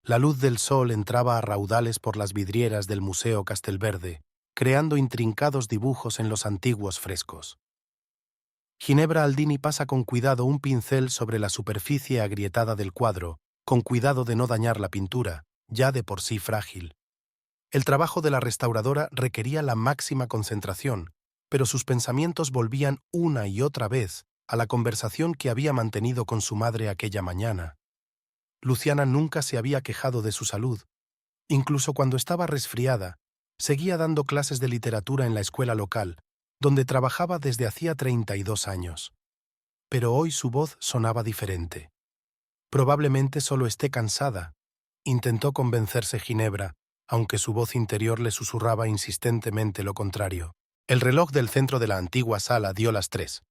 La luz del sol entraba a raudales por las vidrieras del Museo Castelverde, creando intrincados dibujos en los antiguos frescos. Ginebra Aldini pasa con cuidado un pincel sobre la superficie agrietada del cuadro, con cuidado de no dañar la pintura, ya de por sí frágil. El trabajo de la restauradora requería la máxima concentración, pero sus pensamientos volvían una y otra vez a la conversación que había mantenido con su madre aquella mañana. Luciana nunca se había quejado de su salud. Incluso cuando estaba resfriada, seguía dando clases de literatura en la escuela local, donde trabajaba desde hacía 32 años. Pero hoy su voz sonaba diferente. Probablemente solo esté cansada, intentó convencerse Ginebra, aunque su voz interior le susurraba insistentemente lo contrario. El reloj del centro de la antigua sala dio las 3.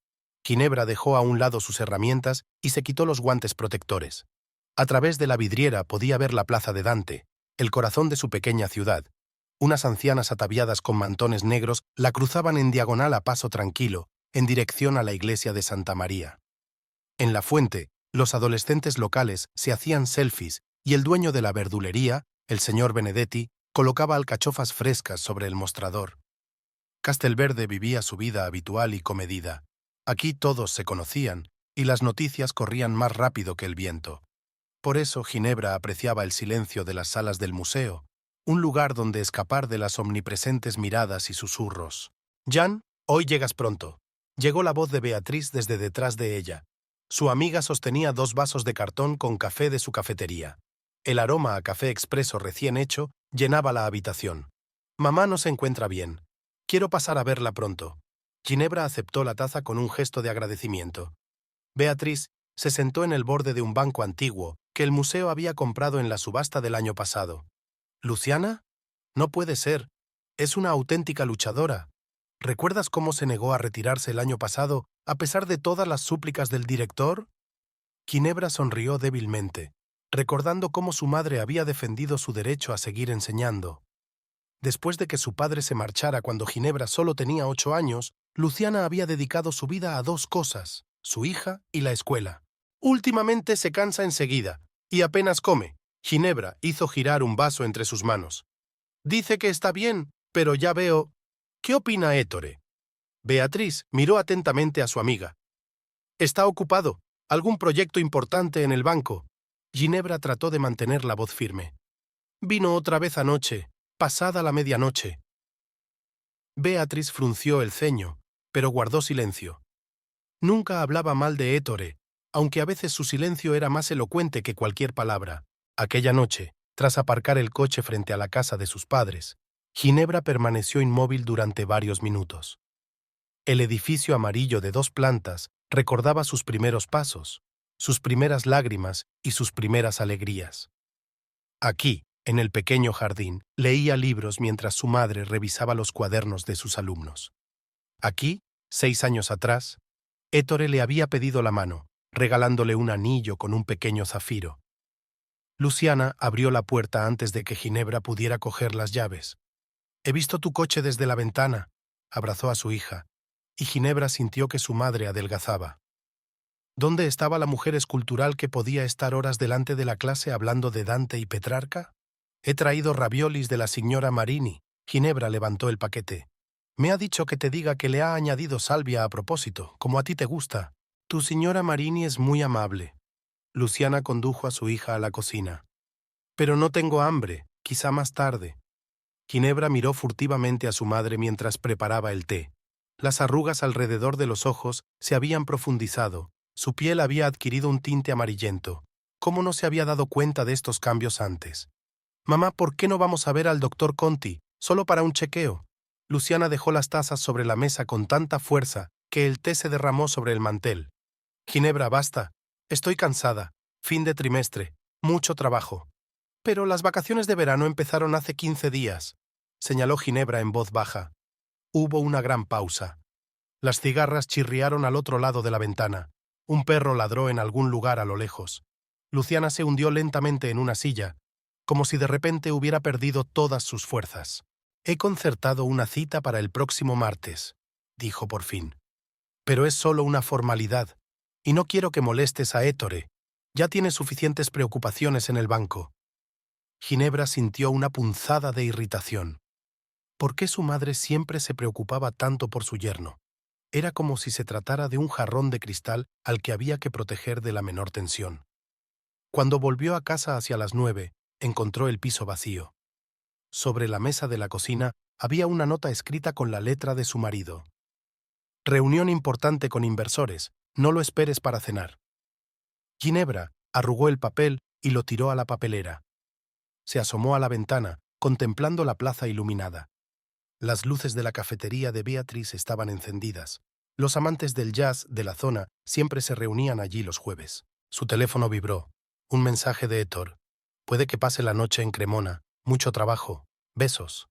Ginebra dejó a un lado sus herramientas y se quitó los guantes protectores. A través de la vidriera podía ver la plaza de Dante, el corazón de su pequeña ciudad. Unas ancianas ataviadas con mantones negros la cruzaban en diagonal a paso tranquilo, en dirección a la iglesia de Santa María. En la fuente, los adolescentes locales se hacían selfies y el dueño de la verdulería, el señor Benedetti, colocaba alcachofas frescas sobre el mostrador. Castelverde vivía su vida habitual y comedida. Aquí todos se conocían y las noticias corrían más rápido que el viento. Por eso Ginebra apreciaba el silencio de las salas del museo, un lugar donde escapar de las omnipresentes miradas y susurros. «Jan, hoy llegas pronto». Llegó la voz de Beatriz desde detrás de ella. Su amiga sostenía 2 vasos de cartón con café de su cafetería. El aroma a café expreso recién hecho llenaba la habitación. «Mamá no se encuentra bien. Quiero pasar a verla pronto». Ginebra aceptó la taza con un gesto de agradecimiento. Beatriz se sentó en el borde de un banco antiguo que el museo había comprado en la subasta del año pasado. «¿Luciana? No puede ser. Es una auténtica luchadora. ¿Recuerdas cómo se negó a retirarse el año pasado a pesar de todas las súplicas del director?» Ginebra sonrió débilmente, recordando cómo su madre había defendido su derecho a seguir enseñando. Después de que su padre se marchara cuando Ginebra solo tenía 8 años, Luciana había dedicado su vida a 2 cosas, su hija y la escuela. Últimamente se cansa enseguida y apenas come. Ginebra hizo girar un vaso entre sus manos. Dice que está bien, pero ya veo... ¿Qué opina Ettore? Beatriz miró atentamente a su amiga. Está ocupado. ¿Algún proyecto importante en el banco? Ginebra trató de mantener la voz firme. Vino otra vez anoche, pasada la medianoche. Beatriz frunció el ceño, pero guardó silencio. Nunca hablaba mal de Ettore, aunque a veces su silencio era más elocuente que cualquier palabra. Aquella noche, tras aparcar el coche frente a la casa de sus padres, Ginebra permaneció inmóvil durante varios minutos. El edificio amarillo de 2 plantas recordaba sus primeros pasos, sus primeras lágrimas y sus primeras alegrías. Aquí, en el pequeño jardín, leía libros mientras su madre revisaba los cuadernos de sus alumnos. Aquí, 6 años atrás, Ettore le había pedido la mano, regalándole un anillo con un pequeño zafiro. Luciana abrió la puerta antes de que Ginebra pudiera coger las llaves. «He visto tu coche desde la ventana», abrazó a su hija, y Ginebra sintió que su madre adelgazaba. ¿Dónde estaba la mujer escultural que podía estar horas delante de la clase hablando de Dante y Petrarca? «He traído raviolis de la signora Marini». Ginebra levantó el paquete. «Me ha dicho que te diga que le ha añadido salvia a propósito, como a ti te gusta. Tu signora Marini es muy amable». Luciana condujo a su hija a la cocina. «Pero no tengo hambre, quizá más tarde». Ginebra miró furtivamente a su madre mientras preparaba el té. Las arrugas alrededor de los ojos se habían profundizado, su piel había adquirido un tinte amarillento. ¿Cómo no se había dado cuenta de estos cambios antes? «Mamá, ¿por qué no vamos a ver al doctor Conti, solo para un chequeo?» Luciana dejó las tazas sobre la mesa con tanta fuerza que el té se derramó sobre el mantel. «Ginebra, basta. Estoy cansada. Fin de trimestre. Mucho trabajo». «Pero las vacaciones de verano empezaron hace 15 días», señaló Ginebra en voz baja. Hubo una gran pausa. Las cigarras chirriaron al otro lado de la ventana. Un perro ladró en algún lugar a lo lejos. Luciana se hundió lentamente en una silla, como si de repente hubiera perdido todas sus fuerzas. «He concertado una cita para el próximo martes», dijo por fin. «Pero es solo una formalidad, y no quiero que molestes a Ettore. Ya tiene suficientes preocupaciones en el banco». Ginebra sintió una punzada de irritación. ¿Por qué su madre siempre se preocupaba tanto por su yerno? Era como si se tratara de un jarrón de cristal al que había que proteger de la menor tensión. Cuando volvió a casa hacia las 9, encontró el piso vacío. Sobre la mesa de la cocina había una nota escrita con la letra de su marido. Reunión importante con inversores, no lo esperes para cenar. Ginebra arrugó el papel y lo tiró a la papelera. Se asomó a la ventana, contemplando la plaza iluminada. Las luces de la cafetería de Beatrice estaban encendidas. Los amantes del jazz de la zona siempre se reunían allí los jueves. Su teléfono vibró. Un mensaje de Héctor. Puede que pase la noche en Cremona. Mucho trabajo. Besos.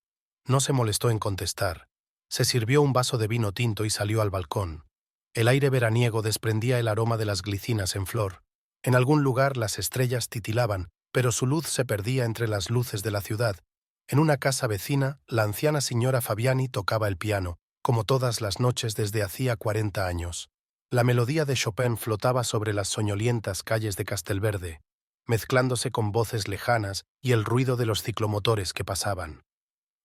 No se molestó en contestar. Se sirvió un vaso de vino tinto y salió al balcón. El aire veraniego desprendía el aroma de las glicinas en flor. En algún lugar las estrellas titilaban, pero su luz se perdía entre las luces de la ciudad. En una casa vecina, la anciana señora Fabiani tocaba el piano, como todas las noches desde hacía 40 años. La melodía de Chopin flotaba sobre las soñolientas calles de Castelverde, mezclándose con voces lejanas y el ruido de los ciclomotores que pasaban.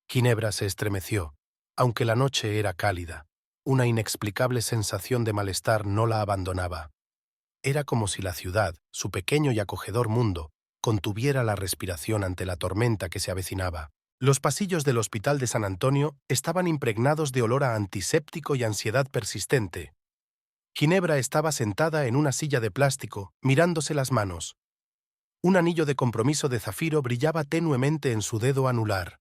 Ginebra se estremeció, aunque la noche era cálida. Una inexplicable sensación de malestar no la abandonaba. Era como si la ciudad, su pequeño y acogedor mundo, contuviera la respiración ante la tormenta que se avecinaba. Los pasillos del Hospital de San Antonio estaban impregnados de olor a antiséptico y ansiedad persistente. Ginebra estaba sentada en una silla de plástico, mirándose las manos. Un anillo de compromiso de zafiro brillaba tenuemente en su dedo anular.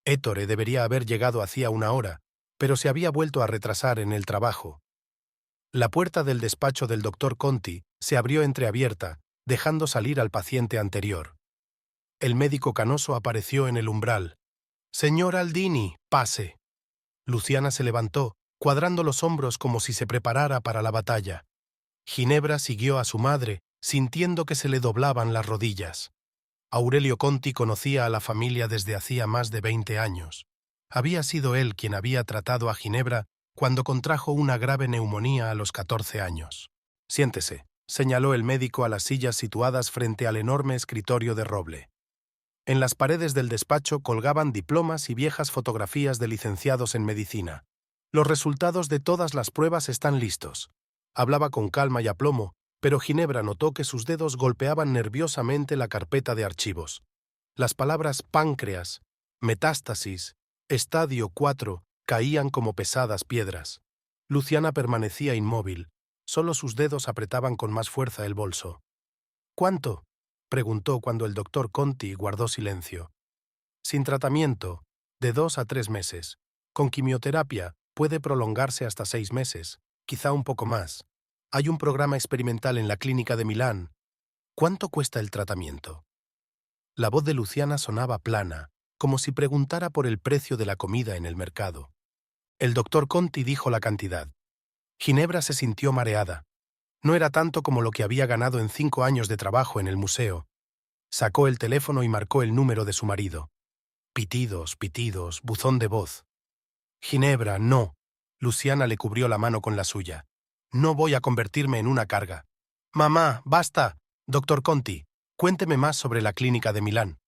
Ettore debería haber llegado hacía una hora, pero se había vuelto a retrasar en el trabajo. La puerta del despacho del doctor Conti se abrió entreabierta, dejando salir al paciente anterior. El médico canoso apareció en el umbral. «Señor Aldini, pase». Luciana se levantó, cuadrando los hombros como si se preparara para la batalla. Ginebra siguió a su madre, sintiendo que se le doblaban las rodillas. Aurelio Conti conocía a la familia desde hacía más de 20 años. Había sido él quien había tratado a Ginebra cuando contrajo una grave neumonía a los 14 años. «Siéntese», señaló el médico a las sillas situadas frente al enorme escritorio de roble. En las paredes del despacho colgaban diplomas y viejas fotografías de licenciados en medicina. «Los resultados de todas las pruebas están listos». Hablaba con calma y aplomo, pero Ginebra notó que sus dedos golpeaban nerviosamente la carpeta de archivos. Las palabras páncreas, metástasis, estadio 4 caían como pesadas piedras. Luciana permanecía inmóvil. Solo sus dedos apretaban con más fuerza el bolso. «¿Cuánto?», preguntó cuando el doctor Conti guardó silencio. «Sin tratamiento, de 2 a 3 meses. Con quimioterapia puede prolongarse hasta 6 meses, quizá un poco más. Hay un programa experimental en la clínica de Milán. ¿Cuánto cuesta el tratamiento?». La voz de Luciana sonaba plana, como si preguntara por el precio de la comida en el mercado. El doctor Conti dijo la cantidad. Ginebra se sintió mareada. No era tanto como lo que había ganado en 5 años de trabajo en el museo. Sacó el teléfono y marcó el número de su marido. Pitidos, pitidos, buzón de voz. «Ginebra, no». Luciana le cubrió la mano con la suya. «No voy a convertirme en una carga». «Mamá, basta. Doctor Conti, cuénteme más sobre la clínica de Milán».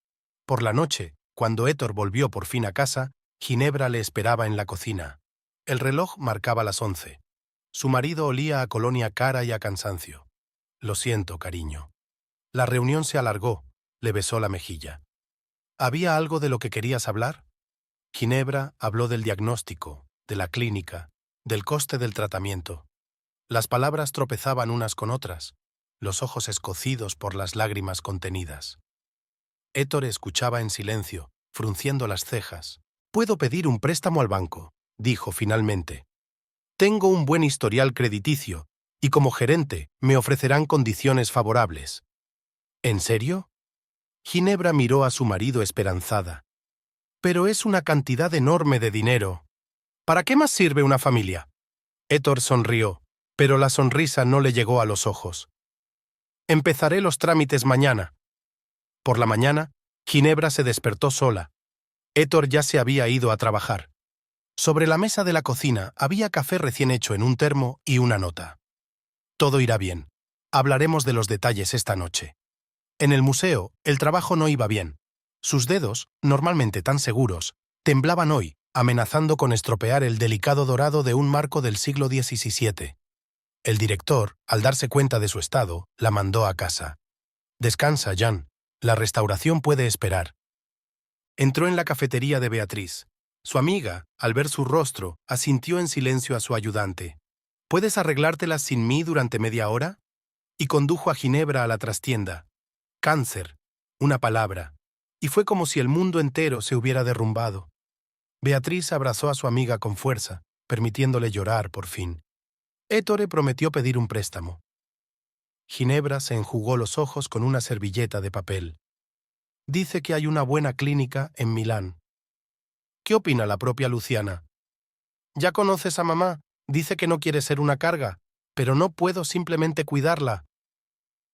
Por la noche, cuando Héctor volvió por fin a casa, Ginebra le esperaba en la cocina. El reloj marcaba las 11. Su marido olía a colonia cara y a cansancio. «Lo siento, cariño». La reunión se alargó. Le besó la mejilla. «¿Había algo de lo que querías hablar?». Ginebra habló del diagnóstico, de la clínica, del coste del tratamiento. Las palabras tropezaban unas con otras, los ojos escocidos por las lágrimas contenidas. Héctor escuchaba en silencio, frunciendo las cejas. «Puedo pedir un préstamo al banco», dijo finalmente. «Tengo un buen historial crediticio, y como gerente me ofrecerán condiciones favorables». «¿En serio?». Ginebra miró a su marido esperanzada. «Pero es una cantidad enorme de dinero. ¿Para qué más sirve una familia?». Héctor sonrió, pero la sonrisa no le llegó a los ojos. «Empezaré los trámites mañana». Por la mañana, Ginebra se despertó sola. Héctor ya se había ido a trabajar. Sobre la mesa de la cocina había café recién hecho en un termo y una nota. «Todo irá bien. Hablaremos de los detalles esta noche». En el museo, el trabajo no iba bien. Sus dedos, normalmente tan seguros, temblaban hoy, amenazando con estropear el delicado dorado de un marco del siglo XVII. El director, al darse cuenta de su estado, la mandó a casa. «Descansa, Jan. La restauración puede esperar». Entró en la cafetería de Beatriz. Su amiga, al ver su rostro, asintió en silencio a su ayudante. «¿Puedes arreglártelas sin mí durante media hora?» Y condujo a Ginebra a la trastienda. Cáncer, una palabra, y fue como si el mundo entero se hubiera derrumbado. Beatriz abrazó a su amiga con fuerza, permitiéndole llorar por fin. Ettore prometió pedir un préstamo. Ginebra se enjugó los ojos con una servilleta de papel. Dice que hay una buena clínica en Milán. ¿Qué opina la propia Luciana? Ya conoces a mamá, dice que no quiere ser una carga, pero no puedo simplemente cuidarla.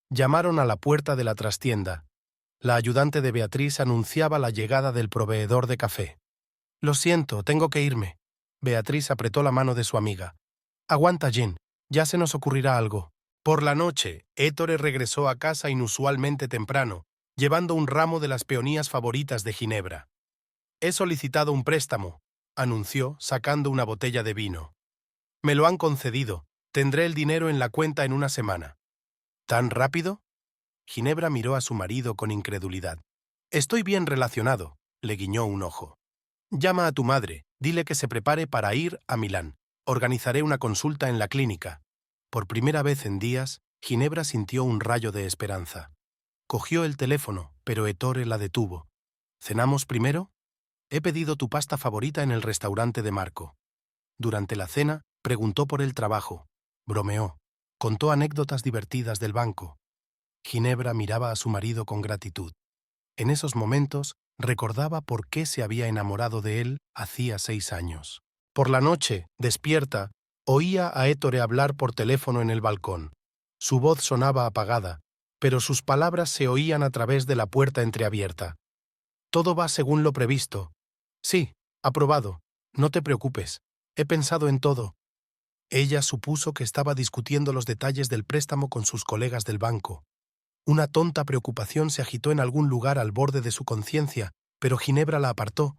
Llamaron a la puerta de la trastienda. La ayudante de Beatriz anunciaba la llegada del proveedor de café. Lo siento, tengo que irme. Beatriz apretó la mano de su amiga. Aguanta, Jen, ya se nos ocurrirá algo. Por la noche, Ettore regresó a casa inusualmente temprano, llevando un ramo de las peonías favoritas de Ginebra. He solicitado un préstamo, anunció, sacando una botella de vino. Me lo han concedido, tendré el dinero en la cuenta en una semana. ¿Tan rápido? Ginebra miró a su marido con incredulidad. Estoy bien relacionado, le guiñó un ojo. Llama a tu madre, dile que se prepare para ir a Milán. Organizaré una consulta en la clínica. Por primera vez en días, Ginebra sintió un rayo de esperanza. Cogió el teléfono, pero Ettore la detuvo. ¿Cenamos primero? He pedido tu pasta favorita en el restaurante de Marco. Durante la cena, preguntó por el trabajo. Bromeó. Contó anécdotas divertidas del banco. Ginebra miraba a su marido con gratitud. En esos momentos, recordaba por qué se había enamorado de él hacía 6 años. Por la noche, despierta, oía a Ettore hablar por teléfono en el balcón. Su voz sonaba apagada, pero sus palabras se oían a través de la puerta entreabierta. Todo va según lo previsto. Sí, aprobado. No te preocupes. He pensado en todo. Ella supuso que estaba discutiendo los detalles del préstamo con sus colegas del banco. Una tonta preocupación se agitó en algún lugar al borde de su conciencia, pero Ginebra la apartó.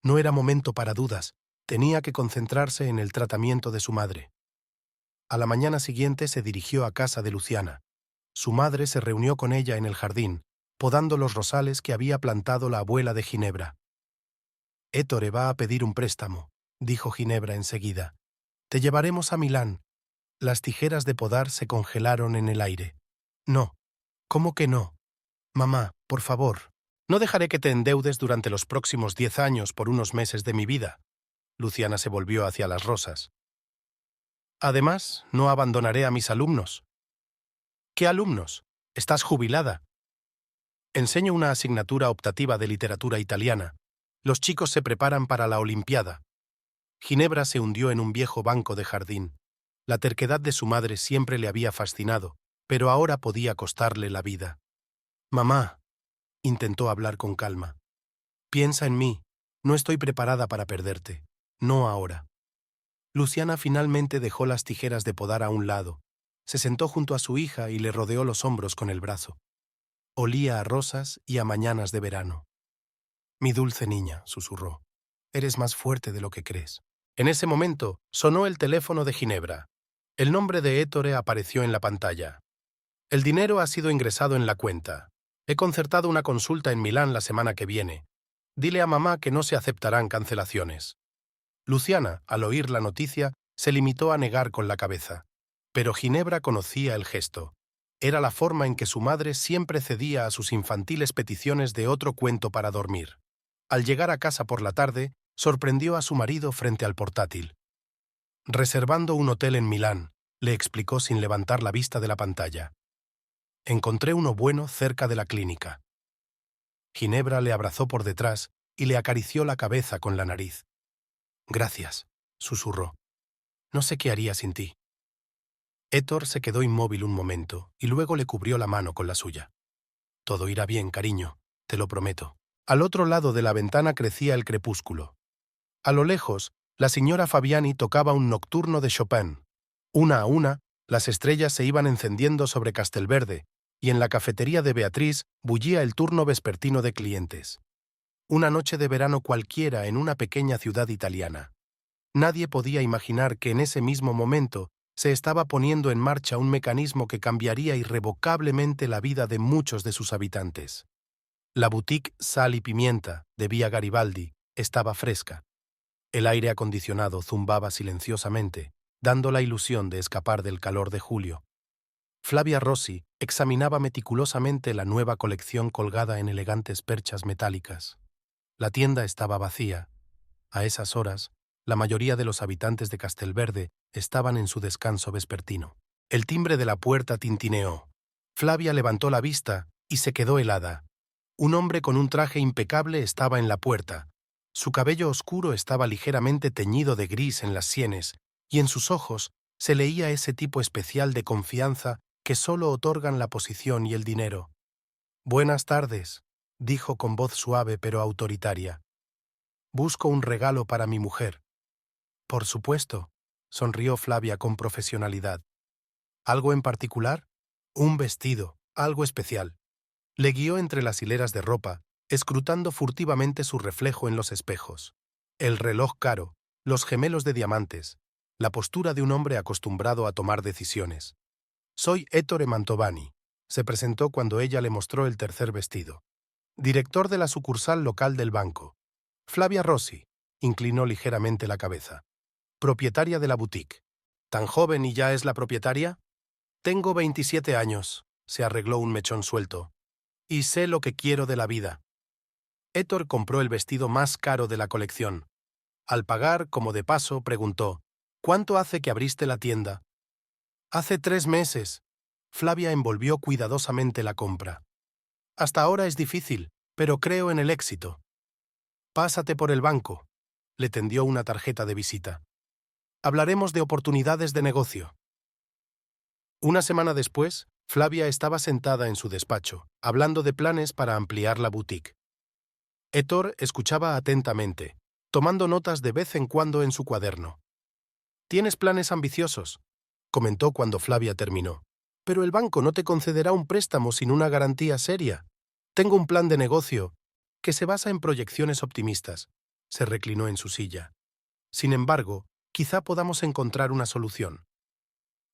No era momento para dudas. Tenía que concentrarse en el tratamiento de su madre. A la mañana siguiente se dirigió a casa de Luciana. Su madre se reunió con ella en el jardín, podando los rosales que había plantado la abuela de Ginebra. Ettore va a pedir un préstamo, dijo Ginebra enseguida. Te llevaremos a Milán. Las tijeras de podar se congelaron en el aire. No. ¿Cómo que no? Mamá, por favor. No dejaré que te endeudes durante los próximos 10 años por unos meses de mi vida. Luciana se volvió hacia las rosas. Además, no abandonaré a mis alumnos. ¿Qué alumnos? Estás jubilada. Enseño una asignatura optativa de literatura italiana. Los chicos se preparan para la Olimpiada. Ginebra se hundió en un viejo banco de jardín. La terquedad de su madre siempre le había fascinado, pero ahora podía costarle la vida. Mamá, intentó hablar con calma. Piensa en mí. No estoy preparada para perderte. No ahora. Luciana finalmente dejó las tijeras de podar a un lado. Se sentó junto a su hija y le rodeó los hombros con el brazo. Olía a rosas y a mañanas de verano. Mi dulce niña, susurró. Eres más fuerte de lo que crees. En ese momento sonó el teléfono de Ginebra. El nombre de Ettore apareció en la pantalla. El dinero ha sido ingresado en la cuenta. He concertado una consulta en Milán la semana que viene. Dile a mamá que no se aceptarán cancelaciones. Luciana, al oír la noticia, se limitó a negar con la cabeza. Pero Ginebra conocía el gesto. Era la forma en que su madre siempre cedía a sus infantiles peticiones de otro cuento para dormir. Al llegar a casa por la tarde, sorprendió a su marido frente al portátil. Reservando un hotel en Milán, le explicó sin levantar la vista de la pantalla. Encontré uno bueno cerca de la clínica. Ginebra le abrazó por detrás y le acarició la cabeza con la nariz. Gracias, susurró. No sé qué haría sin ti. Ettore se quedó inmóvil un momento y luego le cubrió la mano con la suya. Todo irá bien, cariño, te lo prometo. Al otro lado de la ventana crecía el crepúsculo. A lo lejos, la señora Fabiani tocaba un nocturno de Chopin. Una a una, las estrellas se iban encendiendo sobre Castelverde, y en la cafetería de Beatriz bullía el turno vespertino de clientes. Una noche de verano cualquiera en una pequeña ciudad italiana. Nadie podía imaginar que en ese mismo momento se estaba poniendo en marcha un mecanismo que cambiaría irrevocablemente la vida de muchos de sus habitantes. La boutique Sal y Pimienta, de Vía Garibaldi, estaba fresca. El aire acondicionado zumbaba silenciosamente, dando la ilusión de escapar del calor de julio. Flavia Rossi examinaba meticulosamente la nueva colección colgada en elegantes perchas metálicas. La tienda estaba vacía. A esas horas, la mayoría de los habitantes de Castelverde estaban en su descanso vespertino. El timbre de la puerta tintineó. Flavia levantó la vista y se quedó helada. Un hombre con un traje impecable estaba en la puerta. Su cabello oscuro estaba ligeramente teñido de gris en las sienes, y en sus ojos se leía ese tipo especial de confianza que solo otorgan la posición y el dinero. «Buenas tardes», dijo con voz suave pero autoritaria. «Busco un regalo para mi mujer». «Por supuesto», sonrió Flavia con profesionalidad. «¿Algo en particular?» «Un vestido, algo especial». Le guió entre las hileras de ropa, escrutando furtivamente su reflejo en los espejos. El reloj caro, los gemelos de diamantes, la postura de un hombre acostumbrado a tomar decisiones. «Soy Ettore Mantovani», se presentó cuando ella le mostró el tercer vestido. «Director de la sucursal local del banco». «Flavia Rossi», inclinó ligeramente la cabeza. «Propietaria de la boutique». «¿Tan joven y ya es la propietaria?» «Tengo 27 años», se arregló un mechón suelto. «Y sé lo que quiero de la vida». Ettore compró el vestido más caro de la colección. Al pagar, como de paso, preguntó: «¿Cuánto hace que abriste la tienda?» «Hace 3 meses». Flavia envolvió cuidadosamente la compra. «Hasta ahora es difícil, pero creo en el éxito». «Pásate por el banco». Le tendió una tarjeta de visita. «Hablaremos de oportunidades de negocio». Una semana después, Flavia estaba sentada en su despacho, hablando de planes para ampliar la boutique. Ettore escuchaba atentamente, tomando notas de vez en cuando en su cuaderno. «Tienes planes ambiciosos», comentó cuando Flavia terminó. «Pero el banco no te concederá un préstamo sin una garantía seria. Tengo un plan de negocio que se basa en proyecciones optimistas». Se reclinó en su silla. «Sin embargo, quizá podamos encontrar una solución».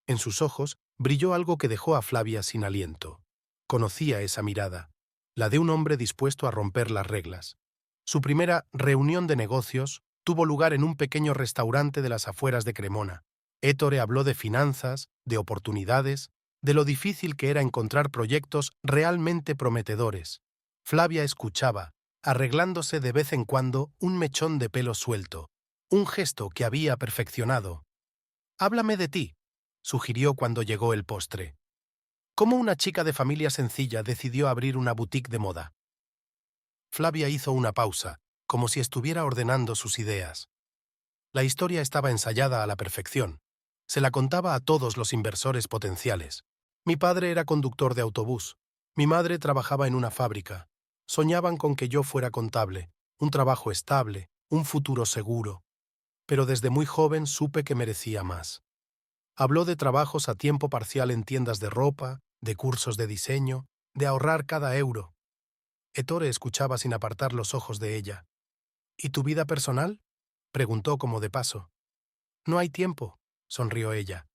En sus ojos brilló algo que dejó a Flavia sin aliento. Conocía esa mirada, la de un hombre dispuesto a romper las reglas. Su primera reunión de negocios tuvo lugar en un pequeño restaurante de las afueras de Cremona. Ettore habló de finanzas, de oportunidades, de lo difícil que era encontrar proyectos realmente prometedores. Flavia escuchaba, arreglándose de vez en cuando un mechón de pelo suelto, un gesto que había perfeccionado. «Háblame de ti», sugirió cuando llegó el postre. «¿Cómo una chica de familia sencilla decidió abrir una boutique de moda?» Flavia hizo una pausa, como si estuviera ordenando sus ideas. La historia estaba ensayada a la perfección. Se la contaba a todos los inversores potenciales. Mi padre era conductor de autobús. Mi madre trabajaba en una fábrica. Soñaban con que yo fuera contable, un trabajo estable, un futuro seguro. Pero desde muy joven supe que merecía más. Habló de trabajos a tiempo parcial en tiendas de ropa, de cursos de diseño, de ahorrar cada euro. Ettore escuchaba sin apartar los ojos de ella. «¿Y tu vida personal?», preguntó como de paso. «No hay tiempo», sonrió ella.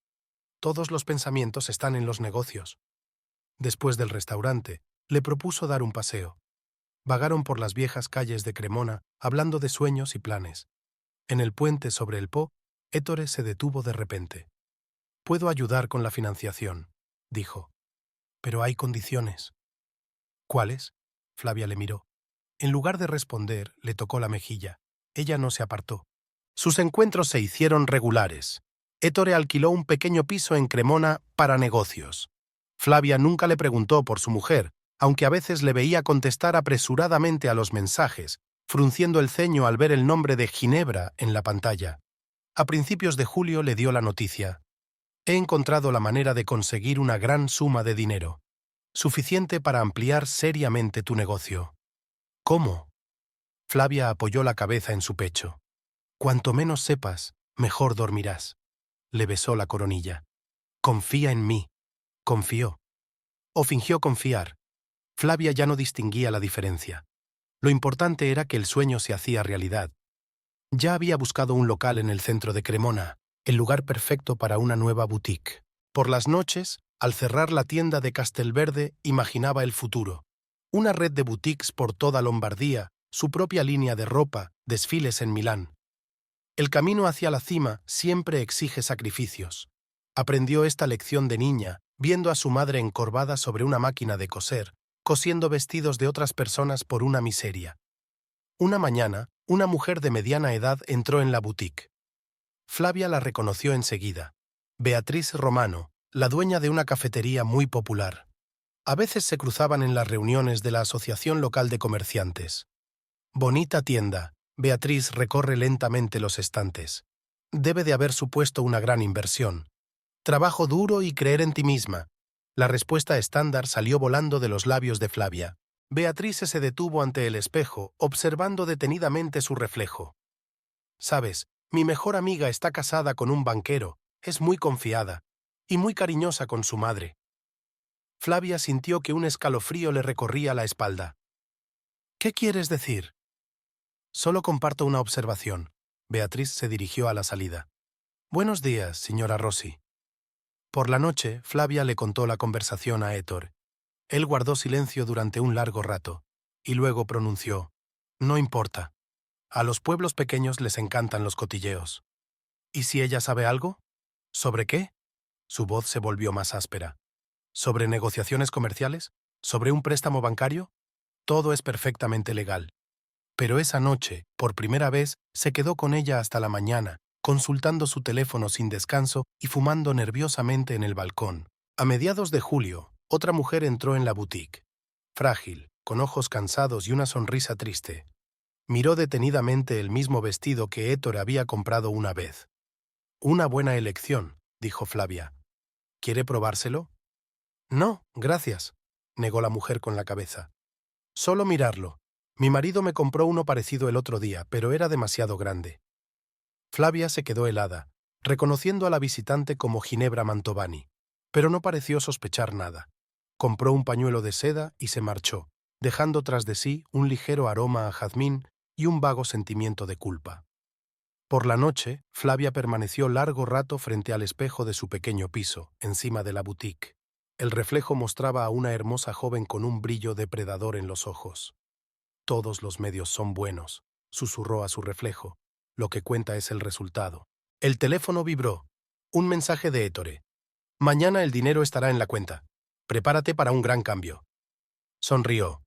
«Todos los pensamientos están en los negocios». Después del restaurante, le propuso dar un paseo. Vagaron por las viejas calles de Cremona, hablando de sueños y planes. En el puente sobre el Po, Ettore se detuvo de repente. «Puedo ayudar con la financiación», dijo. «Pero hay condiciones». «¿Cuáles?», Flavia le miró. En lugar de responder, le tocó la mejilla. Ella no se apartó. Sus encuentros se hicieron regulares. Ettore alquiló un pequeño piso en Cremona para negocios. Flavia nunca le preguntó por su mujer, aunque a veces le veía contestar apresuradamente a los mensajes, frunciendo el ceño al ver el nombre de Ginebra en la pantalla. A principios de julio le dio la noticia. «He encontrado la manera de conseguir una gran suma de dinero, suficiente para ampliar seriamente tu negocio». «¿Cómo?». Flavia apoyó la cabeza en su pecho. «Cuanto menos sepas, mejor dormirás». Le besó la coronilla. «Confía en mí». Confió. O fingió confiar. Flavia ya no distinguía la diferencia. Lo importante era que el sueño se hacía realidad. Ya había buscado un local en el centro de Cremona, el lugar perfecto para una nueva boutique. Por las noches, al cerrar la tienda de Castelverde, imaginaba el futuro. Una red de boutiques por toda Lombardía, su propia línea de ropa, desfiles en Milán. El camino hacia la cima siempre exige sacrificios. Aprendió esta lección de niña, viendo a su madre encorvada sobre una máquina de coser, cosiendo vestidos de otras personas por una miseria. Una mañana, una mujer de mediana edad entró en la boutique. Flavia la reconoció enseguida. Beatriz Romano, la dueña de una cafetería muy popular. A veces se cruzaban en las reuniones de la Asociación Local de Comerciantes. Bonita tienda. Beatriz recorre lentamente los estantes. Debe de haber supuesto una gran inversión. Trabajo duro y creer en ti misma. La respuesta estándar salió volando de los labios de Flavia. Beatriz se detuvo ante el espejo, observando detenidamente su reflejo. Sabes, mi mejor amiga está casada con un banquero, es muy confiada y muy cariñosa con su madre. Flavia sintió que un escalofrío le recorría la espalda. ¿Qué quieres decir? Solo comparto una observación. Beatriz se dirigió a la salida. Buenos días, señora Rossi. Por la noche, Flavia le contó la conversación a Héctor. Él guardó silencio durante un largo rato, y luego pronunció: no importa. A los pueblos pequeños les encantan los cotilleos. ¿Y si ella sabe algo? ¿Sobre qué? Su voz se volvió más áspera. ¿Sobre negociaciones comerciales? ¿Sobre un préstamo bancario? Todo es perfectamente legal. Pero esa noche, por primera vez, se quedó con ella hasta la mañana, consultando su teléfono sin descanso y fumando nerviosamente en el balcón. A mediados de julio, otra mujer entró en la boutique. Frágil, con ojos cansados y una sonrisa triste. Miró detenidamente el mismo vestido que Héctor había comprado una vez. Una buena elección, dijo Flavia. ¿Quiere probárselo? No, gracias, negó la mujer con la cabeza. Solo mirarlo. Mi marido me compró uno parecido el otro día, pero era demasiado grande. Flavia se quedó helada, reconociendo a la visitante como Ginebra Mantovani, pero no pareció sospechar nada. Compró un pañuelo de seda y se marchó, dejando tras de sí un ligero aroma a jazmín y un vago sentimiento de culpa. Por la noche, Flavia permaneció largo rato frente al espejo de su pequeño piso, encima de la boutique. El reflejo mostraba a una hermosa joven con un brillo depredador en los ojos. Todos los medios son buenos, susurró a su reflejo. Lo que cuenta es el resultado. El teléfono vibró. Un mensaje de Ettore. Mañana el dinero estará en la cuenta. Prepárate para un gran cambio. Sonrió.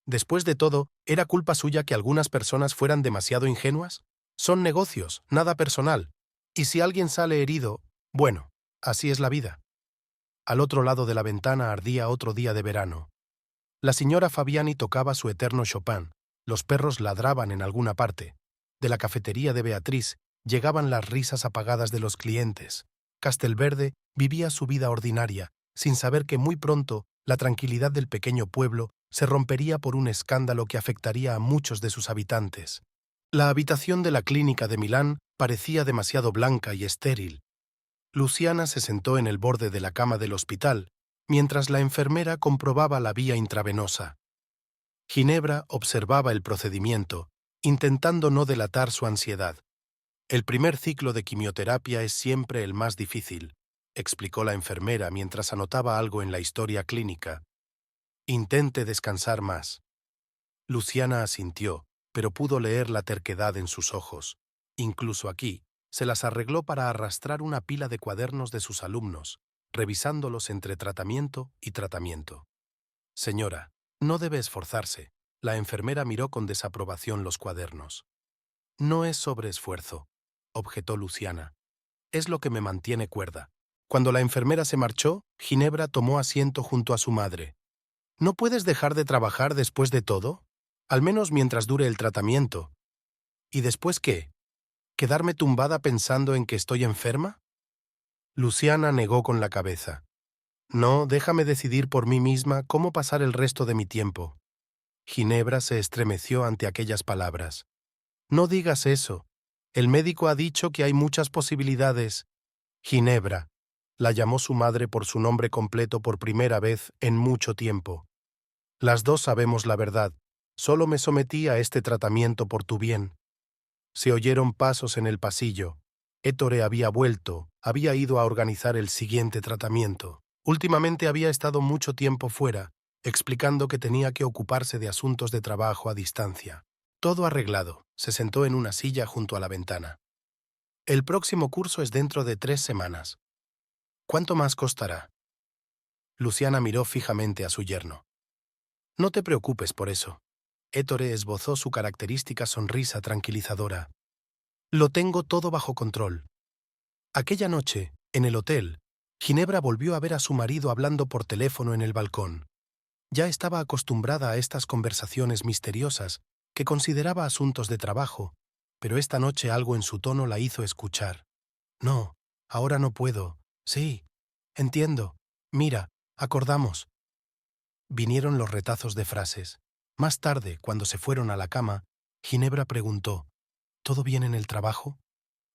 Después de todo, ¿era culpa suya que algunas personas fueran demasiado ingenuas? Son negocios, nada personal. Y si alguien sale herido, bueno, así es la vida. Al otro lado de la ventana ardía otro día de verano. La señora Fabiani tocaba su eterno Chopin. Los perros ladraban en alguna parte. De la cafetería de Beatriz llegaban las risas apagadas de los clientes. Castelverde vivía su vida ordinaria, sin saber que muy pronto la tranquilidad del pequeño pueblo se rompería por un escándalo que afectaría a muchos de sus habitantes. La habitación de la clínica de Milán parecía demasiado blanca y estéril. Luciana se sentó en el borde de la cama del hospital, mientras la enfermera comprobaba la vía intravenosa. Ginebra observaba el procedimiento, intentando no delatar su ansiedad. El primer ciclo de quimioterapia es siempre el más difícil, explicó la enfermera mientras anotaba algo en la historia clínica. Intente descansar más. Luciana asintió, pero pudo leer la terquedad en sus ojos. Incluso aquí, se las arregló para arrastrar una pila de cuadernos de sus alumnos, revisándolos entre tratamiento y tratamiento. Señora, no debe esforzarse. La enfermera miró con desaprobación los cuadernos. No es sobreesfuerzo, objetó Luciana. Es lo que me mantiene cuerda. Cuando la enfermera se marchó, Ginebra tomó asiento junto a su madre. ¿No puedes dejar de trabajar después de todo? Al menos mientras dure el tratamiento. ¿Y después qué? ¿Quedarme tumbada pensando en que estoy enferma? Luciana negó con la cabeza. No, déjame decidir por mí misma cómo pasar el resto de mi tiempo. Ginebra se estremeció ante aquellas palabras. No digas eso. El médico ha dicho que hay muchas posibilidades. Ginebra. La llamó su madre por su nombre completo por primera vez en mucho tiempo. Las dos sabemos la verdad. Solo me sometí a este tratamiento por tu bien. Se oyeron pasos en el pasillo. Ettore había vuelto, había ido a organizar el siguiente tratamiento. Últimamente había estado mucho tiempo fuera, explicando que tenía que ocuparse de asuntos de trabajo a distancia. Todo arreglado, se sentó en una silla junto a la ventana. El próximo curso es dentro de 3 semanas. ¿Cuánto más costará? Luciana miró fijamente a su yerno. No te preocupes por eso. Ettore esbozó su característica sonrisa tranquilizadora. Lo tengo todo bajo control. Aquella noche, en el hotel, Ginebra volvió a ver a su marido hablando por teléfono en el balcón. Ya estaba acostumbrada a estas conversaciones misteriosas, que consideraba asuntos de trabajo, pero esta noche algo en su tono la hizo escuchar. No, ahora no puedo. Sí, entiendo. Mira, acordamos. Vinieron los retazos de frases. Más tarde, cuando se fueron a la cama, Ginebra preguntó, ¿todo bien en el trabajo?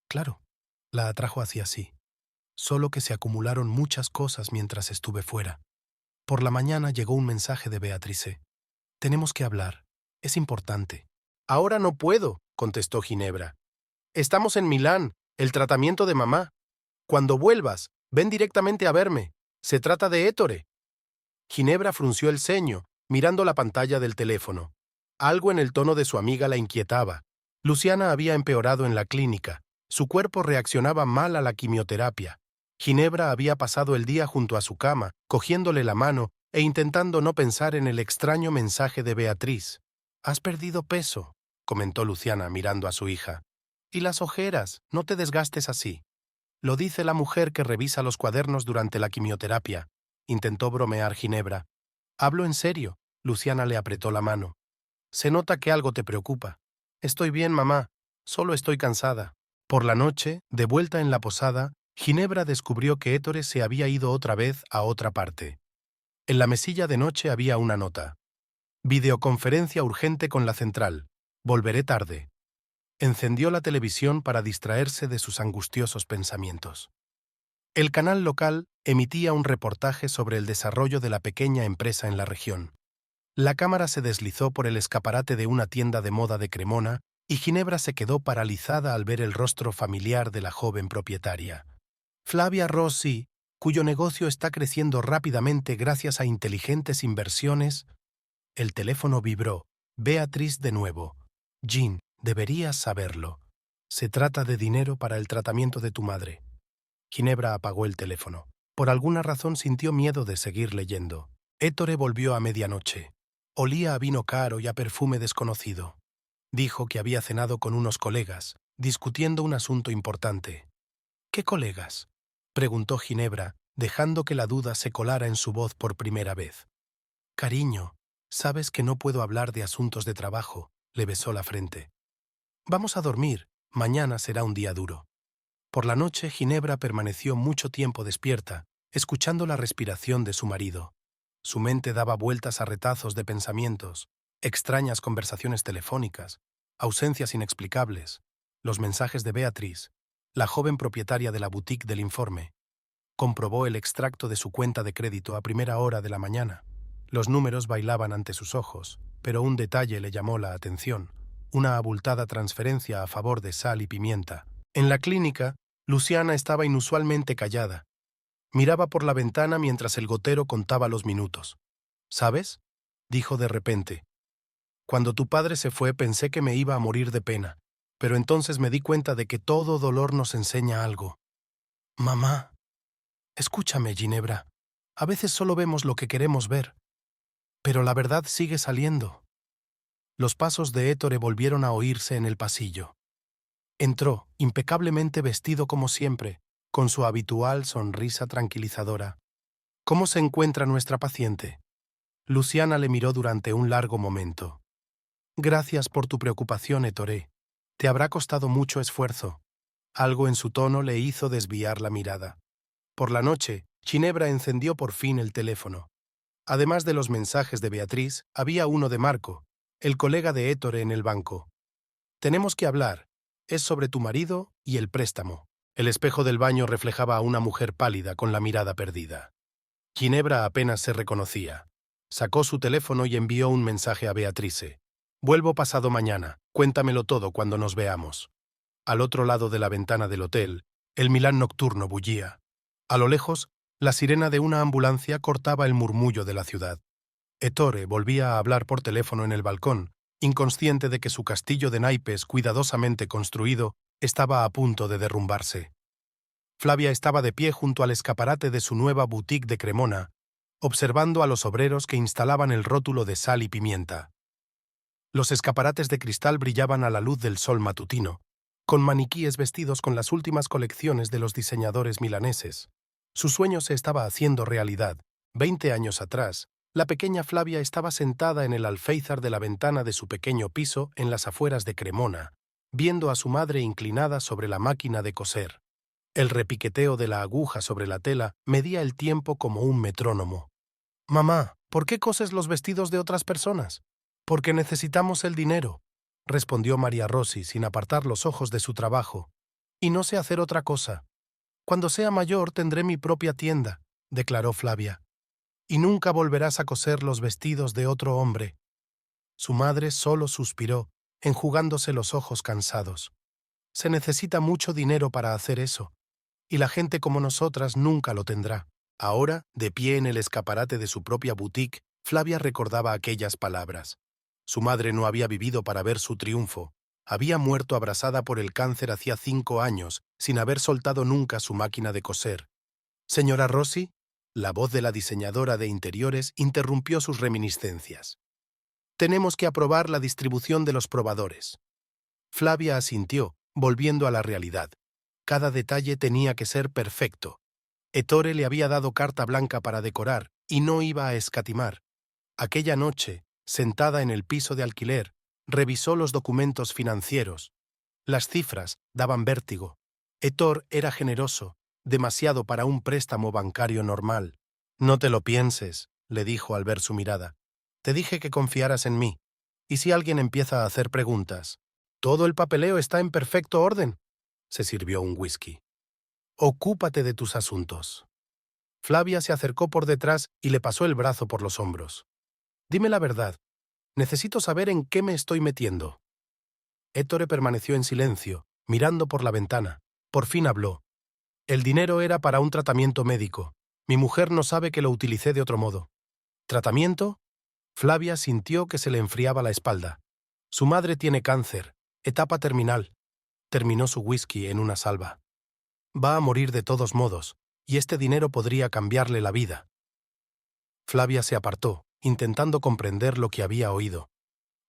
Claro, la atrajo hacia sí. Solo que se acumularon muchas cosas mientras estuve fuera. Por la mañana llegó un mensaje de Beatrice. Tenemos que hablar. Es importante. Ahora no puedo, contestó Ginebra. Estamos en Milán, el tratamiento de mamá. Cuando vuelvas, ven directamente a verme. Se trata de Ettore. Ginebra frunció el ceño, mirando la pantalla del teléfono. Algo en el tono de su amiga la inquietaba. Luciana había empeorado en la clínica. Su cuerpo reaccionaba mal a la quimioterapia. Ginebra había pasado el día junto a su cama, cogiéndole la mano e intentando no pensar en el extraño mensaje de Beatriz. «Has perdido peso», comentó Luciana mirando a su hija. «Y las ojeras, no te desgastes así». Lo dice la mujer que revisa los cuadernos durante la quimioterapia. Intentó bromear Ginebra. «Hablo en serio», Luciana le apretó la mano. «Se nota que algo te preocupa». «Estoy bien, mamá. Solo estoy cansada». Por la noche, de vuelta en la posada, Ginebra descubrió que Ettore se había ido otra vez a otra parte. En la mesilla de noche había una nota. Videoconferencia urgente con la central. Volveré tarde. Encendió la televisión para distraerse de sus angustiosos pensamientos. El canal local emitía un reportaje sobre el desarrollo de la pequeña empresa en la región. La cámara se deslizó por el escaparate de una tienda de moda de Cremona y Ginebra se quedó paralizada al ver el rostro familiar de la joven propietaria. Flavia Rossi, cuyo negocio está creciendo rápidamente gracias a inteligentes inversiones. El teléfono vibró. Beatriz de nuevo. Jean, deberías saberlo. Se trata de dinero para el tratamiento de tu madre. Ginebra apagó el teléfono. Por alguna razón sintió miedo de seguir leyendo. Ettore volvió a medianoche. Olía a vino caro y a perfume desconocido. Dijo que había cenado con unos colegas, discutiendo un asunto importante. ¿Qué colegas?, preguntó Ginebra, dejando que la duda se colara en su voz por primera vez. Cariño, sabes que no puedo hablar de asuntos de trabajo, le besó la frente. Vamos a dormir, mañana será un día duro. Por la noche, Ginebra permaneció mucho tiempo despierta, escuchando la respiración de su marido. Su mente daba vueltas a retazos de pensamientos, extrañas conversaciones telefónicas, ausencias inexplicables, los mensajes de Beatriz, la joven propietaria de la boutique del informe. Comprobó el extracto de su cuenta de crédito a primera hora de la mañana. Los números bailaban ante sus ojos, pero un detalle le llamó la atención, una abultada transferencia a favor de sal y pimienta. En la clínica, Luciana estaba inusualmente callada. Miraba por la ventana mientras el gotero contaba los minutos. ¿Sabes?, dijo de repente. Cuando tu padre se fue pensé que me iba a morir de pena, pero entonces me di cuenta de que todo dolor nos enseña algo. Mamá. Escúchame, Ginebra. A veces solo vemos lo que queremos ver. Pero la verdad sigue saliendo. Los pasos de Ettore volvieron a oírse en el pasillo. Entró, impecablemente vestido como siempre, con su habitual sonrisa tranquilizadora. ¿Cómo se encuentra nuestra paciente? Luciana le miró durante un largo momento. Gracias por tu preocupación, Ettore. Te habrá costado mucho esfuerzo. Algo en su tono le hizo desviar la mirada. Por la noche, Ginebra encendió por fin el teléfono. Además de los mensajes de Beatriz, había uno de Marco, el colega de Ettore en el banco. Tenemos que hablar. Es sobre tu marido y el préstamo. El espejo del baño reflejaba a una mujer pálida con la mirada perdida. Ginebra apenas se reconocía. Sacó su teléfono y envió un mensaje a Beatrice. Vuelvo pasado mañana, cuéntamelo todo cuando nos veamos. Al otro lado de la ventana del hotel, el Milán nocturno bullía. A lo lejos, la sirena de una ambulancia cortaba el murmullo de la ciudad. Ettore volvía a hablar por teléfono en el balcón, inconsciente de que su castillo de naipes cuidadosamente construido estaba a punto de derrumbarse. Flavia estaba de pie junto al escaparate de su nueva boutique de Cremona, observando a los obreros que instalaban el rótulo de sal y pimienta. Los escaparates de cristal brillaban a la luz del sol matutino, con maniquíes vestidos con las últimas colecciones de los diseñadores milaneses. Su sueño se estaba haciendo realidad. 20 años atrás, la pequeña Flavia estaba sentada en el alféizar de la ventana de su pequeño piso en las afueras de Cremona, viendo a su madre inclinada sobre la máquina de coser. El repiqueteo de la aguja sobre la tela medía el tiempo como un metrónomo. «Mamá, ¿por qué coses los vestidos de otras personas?» «Porque necesitamos el dinero», respondió María Rossi sin apartar los ojos de su trabajo. «Y no sé hacer otra cosa. Cuando sea mayor tendré mi propia tienda», declaró Flavia. «Y nunca volverás a coser los vestidos de otro hombre». Su madre solo suspiró, enjugándose los ojos cansados. «Se necesita mucho dinero para hacer eso, y la gente como nosotras nunca lo tendrá». Ahora, de pie en el escaparate de su propia boutique, Flavia recordaba aquellas palabras. Su madre no había vivido para ver su triunfo. Había muerto abrasada por el cáncer hacía 5 años, sin haber soltado nunca su máquina de coser. «Señora Rossi», la voz de la diseñadora de interiores interrumpió sus reminiscencias. «Tenemos que aprobar la distribución de los probadores». Flavia asintió, volviendo a la realidad. Cada detalle tenía que ser perfecto. Ettore le había dado carta blanca para decorar, y no iba a escatimar. Aquella noche, sentada en el piso de alquiler, revisó los documentos financieros. Las cifras daban vértigo. Ettore era generoso, demasiado para un préstamo bancario normal. «No te lo pienses», le dijo al ver su mirada. «Te dije que confiaras en mí. ¿Y si alguien empieza a hacer preguntas?» «Todo el papeleo está en perfecto orden». Se sirvió un whisky. «Ocúpate de tus asuntos». Flavia se acercó por detrás y le pasó el brazo por los hombros. «Dime la verdad. Necesito saber en qué me estoy metiendo». Ettore permaneció en silencio, mirando por la ventana. Por fin habló. «El dinero era para un tratamiento médico. Mi mujer no sabe que lo utilicé de otro modo». «¿Tratamiento?» Flavia sintió que se le enfriaba la espalda. «Su madre tiene cáncer, etapa terminal». Terminó su whisky en una salva. «Va a morir de todos modos, y este dinero podría cambiarle la vida». Flavia se apartó, intentando comprender lo que había oído.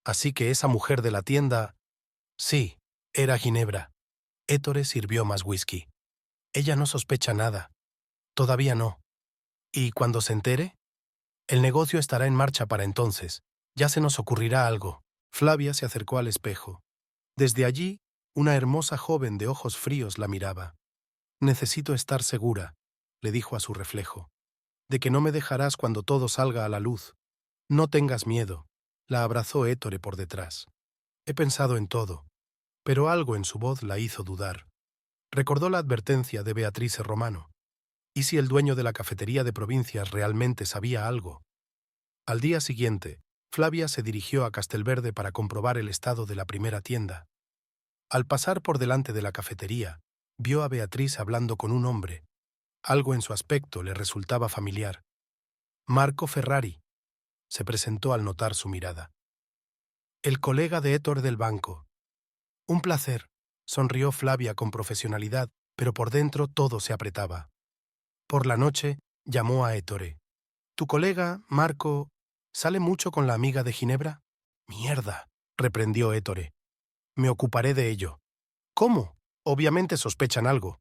Así que esa mujer de la tienda... Sí, era Ginebra. Ettore sirvió más whisky. «Ella no sospecha nada. Todavía no. ¿Y cuando se entere? El negocio estará en marcha para entonces. Ya se nos ocurrirá algo». Flavia se acercó al espejo. Desde allí, una hermosa joven de ojos fríos la miraba. «Necesito estar segura», le dijo a su reflejo, «de que no me dejarás cuando todo salga a la luz. No tengas miedo», la abrazó Ettore por detrás. «He pensado en todo», pero algo en su voz la hizo dudar. Recordó la advertencia de Beatrice Romano. ¿Y si el dueño de la cafetería de Provincias realmente sabía algo? Al día siguiente, Flavia se dirigió a Castelverde para comprobar el estado de la primera tienda. Al pasar por delante de la cafetería, vio a Beatriz hablando con un hombre. Algo en su aspecto le resultaba familiar. «Marco Ferrari», se presentó al notar su mirada. «El colega de Ettore del banco». «Un placer», sonrió Flavia con profesionalidad, pero por dentro todo se apretaba. Por la noche, llamó a Ettore. «¿Tu colega, Marco, sale mucho con la amiga de Ginebra?» «Mierda», reprendió Ettore. «Me ocuparé de ello». «¿Cómo? Obviamente sospechan algo».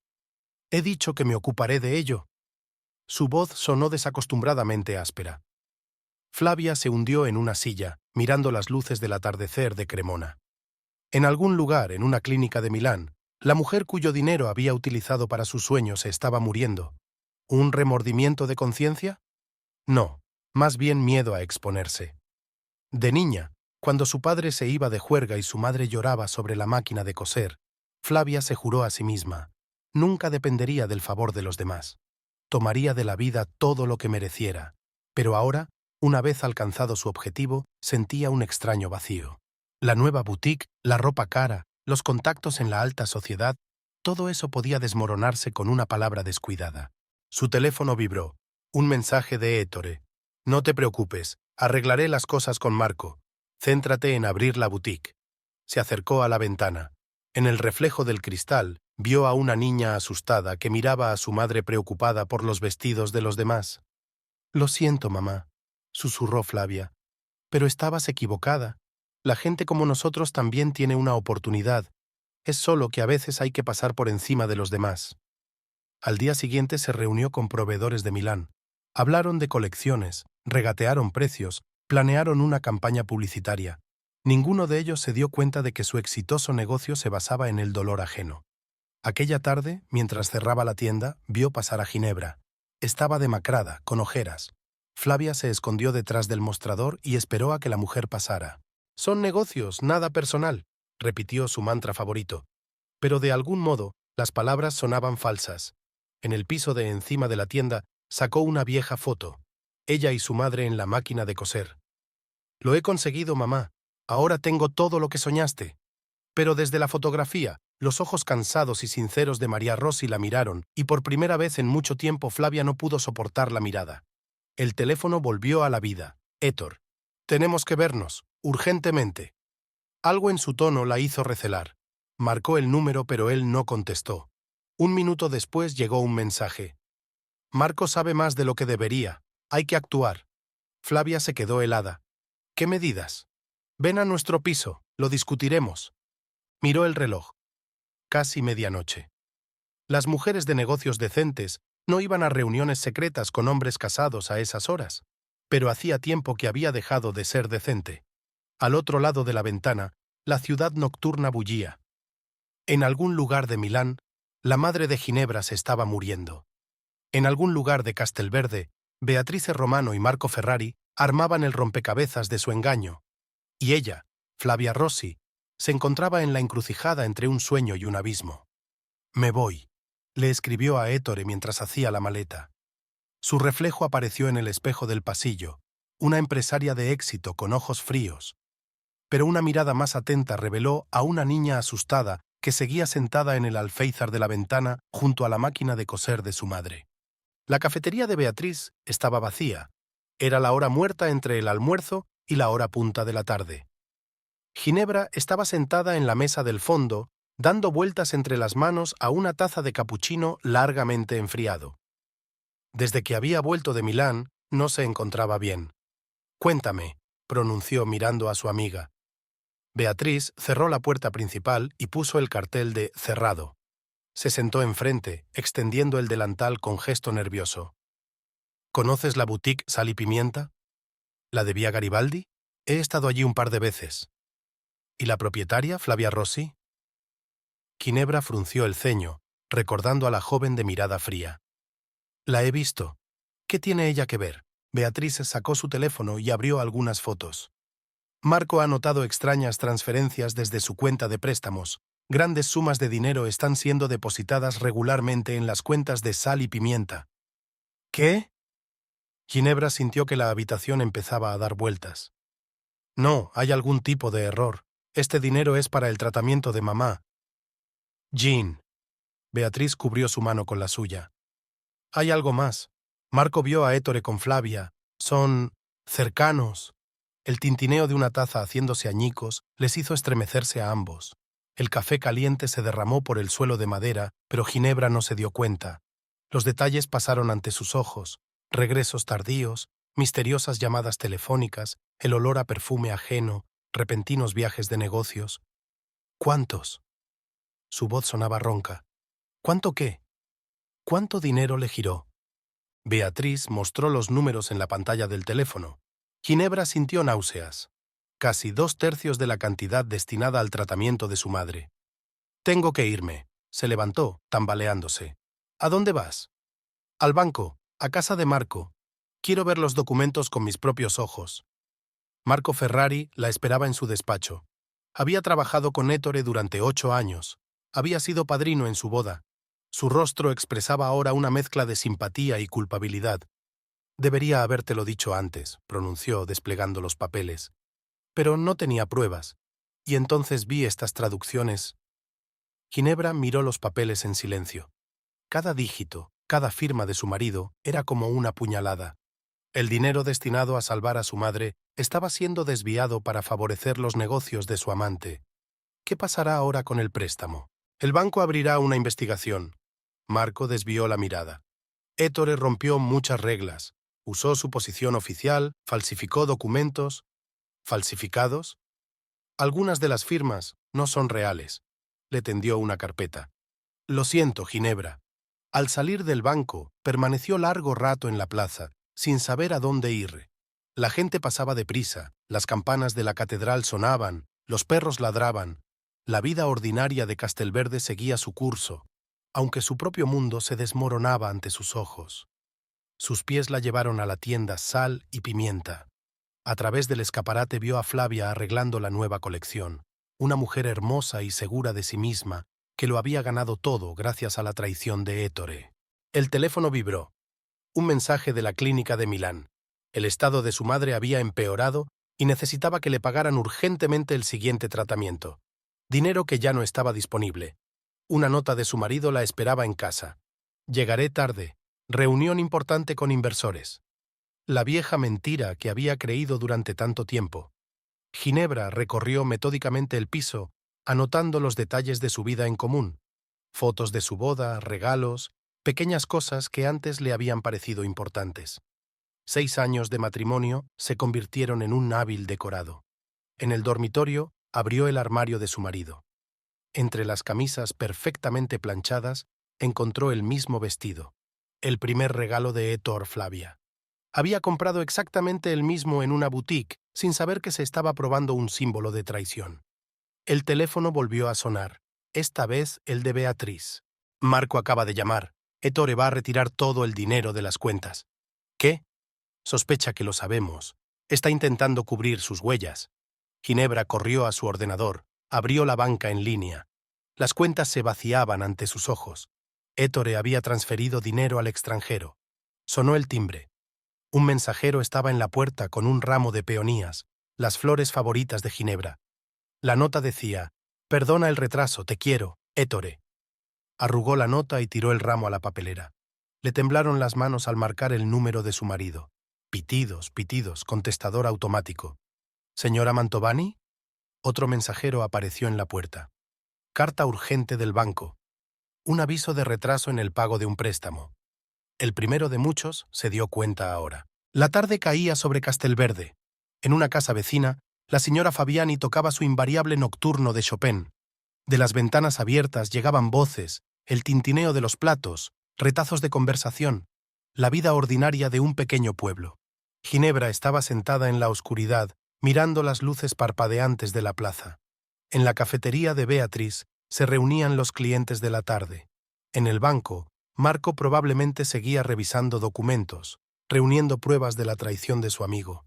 «He dicho que me ocuparé de ello». Su voz sonó desacostumbradamente áspera. Flavia se hundió en una silla, mirando las luces del atardecer de Cremona. En algún lugar, en una clínica de Milán, la mujer cuyo dinero había utilizado para sus sueños se estaba muriendo. ¿Un remordimiento de conciencia? No, más bien miedo a exponerse. De niña, cuando su padre se iba de juerga y su madre lloraba sobre la máquina de coser, Flavia se juró a sí misma: nunca dependería del favor de los demás. Tomaría de la vida todo lo que mereciera, pero ahora, una vez alcanzado su objetivo, sentía un extraño vacío. La nueva boutique, la ropa cara, los contactos en la alta sociedad, todo eso podía desmoronarse con una palabra descuidada. Su teléfono vibró. Un mensaje de Ettore. No te preocupes, arreglaré las cosas con Marco. Céntrate en abrir la boutique. Se acercó a la ventana. En el reflejo del cristal, vio a una niña asustada que miraba a su madre preocupada por los vestidos de los demás. «Lo siento, mamá», susurró Flavia. «Pero estabas equivocada. La gente como nosotros también tiene una oportunidad. Es solo que a veces hay que pasar por encima de los demás». Al día siguiente se reunió con proveedores de Milán. Hablaron de colecciones, regatearon precios, planearon una campaña publicitaria. Ninguno de ellos se dio cuenta de que su exitoso negocio se basaba en el dolor ajeno. Aquella tarde, mientras cerraba la tienda, vio pasar a Ginebra. Estaba demacrada, con ojeras. Flavia se escondió detrás del mostrador y esperó a que la mujer pasara. «Son negocios, nada personal», repitió su mantra favorito. Pero de algún modo, las palabras sonaban falsas. En el piso de encima de la tienda sacó una vieja foto. Ella y su madre en la máquina de coser. «Lo he conseguido, mamá. Ahora tengo todo lo que soñaste». Pero desde la fotografía, los ojos cansados y sinceros de María Rossi la miraron, y por primera vez en mucho tiempo Flavia no pudo soportar la mirada. El teléfono volvió a la vida. «Ettore, tenemos que vernos, urgentemente». Algo en su tono la hizo recelar. Marcó el número, pero él no contestó. Un minuto después llegó un mensaje. «Marco sabe más de lo que debería. Hay que actuar». Flavia se quedó helada. «¿Qué medidas?» «Ven a nuestro piso, lo discutiremos». Miró el reloj. Casi medianoche. Las mujeres de negocios decentes no iban a reuniones secretas con hombres casados a esas horas, pero hacía tiempo que había dejado de ser decente. Al otro lado de la ventana, la ciudad nocturna bullía. En algún lugar de Milán, la madre de Ginebra se estaba muriendo. En algún lugar de Castelverde, Beatrice Romano y Marco Ferrari armaban el rompecabezas de su engaño, y ella, Flavia Rossi, se encontraba en la encrucijada entre un sueño y un abismo. «Me voy», le escribió a Ettore mientras hacía la maleta. Su reflejo apareció en el espejo del pasillo, una empresaria de éxito con ojos fríos. Pero una mirada más atenta reveló a una niña asustada que seguía sentada en el alféizar de la ventana junto a la máquina de coser de su madre. La cafetería de Beatriz estaba vacía. Era la hora muerta entre el almuerzo y la hora punta de la tarde. Ginebra estaba sentada en la mesa del fondo, dando vueltas entre las manos a una taza de capuchino largamente enfriado. Desde que había vuelto de Milán, no se encontraba bien. «Cuéntame», pronunció mirando a su amiga. Beatriz cerró la puerta principal y puso el cartel de «cerrado». Se sentó enfrente, extendiendo el delantal con gesto nervioso. «¿Conoces la boutique Sal y Pimienta? ¿La de Vía Garibaldi? He estado allí un par de veces». «¿Y la propietaria, Flavia Rossi?» Ginebra frunció el ceño, recordando a la joven de mirada fría. «La he visto. ¿Qué tiene ella que ver?» Beatriz sacó su teléfono y abrió algunas fotos. Marco ha notado extrañas transferencias desde su cuenta de préstamos. Grandes sumas de dinero están siendo depositadas regularmente en las cuentas de Sal y Pimienta. ¿Qué? Ginebra sintió que la habitación empezaba a dar vueltas. «No, hay algún tipo de error. Este dinero es para el tratamiento de mamá». «Jean». Beatriz cubrió su mano con la suya. «Hay algo más. Marco vio a Ettore con Flavia. Son cercanos». El tintineo de una taza haciéndose añicos les hizo estremecerse a ambos. El café caliente se derramó por el suelo de madera, pero Ginebra no se dio cuenta. Los detalles pasaron ante sus ojos: regresos tardíos, misteriosas llamadas telefónicas, el olor a perfume ajeno, repentinos viajes de negocios. «¿Cuántos?» Su voz sonaba ronca. «¿Cuánto qué?» «¿Cuánto dinero le giró?» Beatriz mostró los números en la pantalla del teléfono. Ginebra sintió náuseas. Casi 2/3 de la cantidad destinada al tratamiento de su madre. «Tengo que irme». Se levantó, tambaleándose. «¿A dónde vas?» «Al banco, a casa de Marco. Quiero ver los documentos con mis propios ojos». Marco Ferrari la esperaba en su despacho. Había trabajado con Ettore durante 8 años. Había sido padrino en su boda. Su rostro expresaba ahora una mezcla de simpatía y culpabilidad. «Debería habértelo dicho antes», pronunció, desplegando los papeles. «Pero no tenía pruebas. Y entonces vi estas traducciones. Ginebra miró los papeles en silencio. Cada dígito, cada firma de su marido era como una puñalada. El dinero destinado a salvar a su madre estaba siendo desviado para favorecer los negocios de su amante. ¿Qué pasará ahora con el préstamo? El banco abrirá una investigación. Marco desvió la mirada. Ettore rompió muchas reglas. Usó su posición oficial, falsificó documentos. ¿Falsificados? Algunas de las firmas no son reales. Le tendió una carpeta. Lo siento, Ginebra. Al salir del banco, permaneció largo rato en la plaza, sin saber a dónde ir. La gente pasaba deprisa, las campanas de la catedral sonaban, los perros ladraban. La vida ordinaria de Castelverde seguía su curso, aunque su propio mundo se desmoronaba ante sus ojos. Sus pies la llevaron a la tienda Sal y Pimienta. A través del escaparate vio a Flavia arreglando la nueva colección, una mujer hermosa y segura de sí misma, que lo había ganado todo gracias a la traición de Ettore. El teléfono vibró. Un mensaje de la clínica de Milán. El estado de su madre había empeorado y necesitaba que le pagaran urgentemente el siguiente tratamiento. Dinero que ya no estaba disponible. Una nota de su marido la esperaba en casa. Llegaré tarde. Reunión importante con inversores. La vieja mentira que había creído durante tanto tiempo. Ginebra recorrió metódicamente el piso, anotando los detalles de su vida en común. Fotos de su boda, regalos, pequeñas cosas que antes le habían parecido importantes. 6 años de matrimonio se convirtieron en un hábil decorado. En el dormitorio abrió el armario de su marido. Entre las camisas perfectamente planchadas encontró el mismo vestido, el primer regalo de Ettore Flavia. Había comprado exactamente el mismo en una boutique, sin saber que se estaba probando un símbolo de traición. El teléfono volvió a sonar, esta vez el de Beatriz. Marco acaba de llamar. Ettore va a retirar todo el dinero de las cuentas. ¿Qué? Sospecha que lo sabemos. Está intentando cubrir sus huellas. Ginebra corrió a su ordenador, abrió la banca en línea. Las cuentas se vaciaban ante sus ojos. Ettore había transferido dinero al extranjero. Sonó el timbre. Un mensajero estaba en la puerta con un ramo de peonías, las flores favoritas de Ginebra. La nota decía: «Perdona el retraso, te quiero, Ettore». Arrugó la nota y tiró el ramo a la papelera. Le temblaron las manos al marcar el número de su marido. Pitidos, pitidos, contestador automático. «¿Señora Mantovani?» Otro mensajero apareció en la puerta. Carta urgente del banco. Un aviso de retraso en el pago de un préstamo. El primero de muchos se dio cuenta ahora. La tarde caía sobre Castelverde. En una casa vecina, la señora Fabiani tocaba su invariable nocturno de Chopin. De las ventanas abiertas llegaban voces, el tintineo de los platos, retazos de conversación, la vida ordinaria de un pequeño pueblo. Ginebra estaba sentada en la oscuridad, mirando las luces parpadeantes de la plaza. En la cafetería de Beatriz se reunían los clientes de la tarde. En el banco, Marco probablemente seguía revisando documentos, reuniendo pruebas de la traición de su amigo.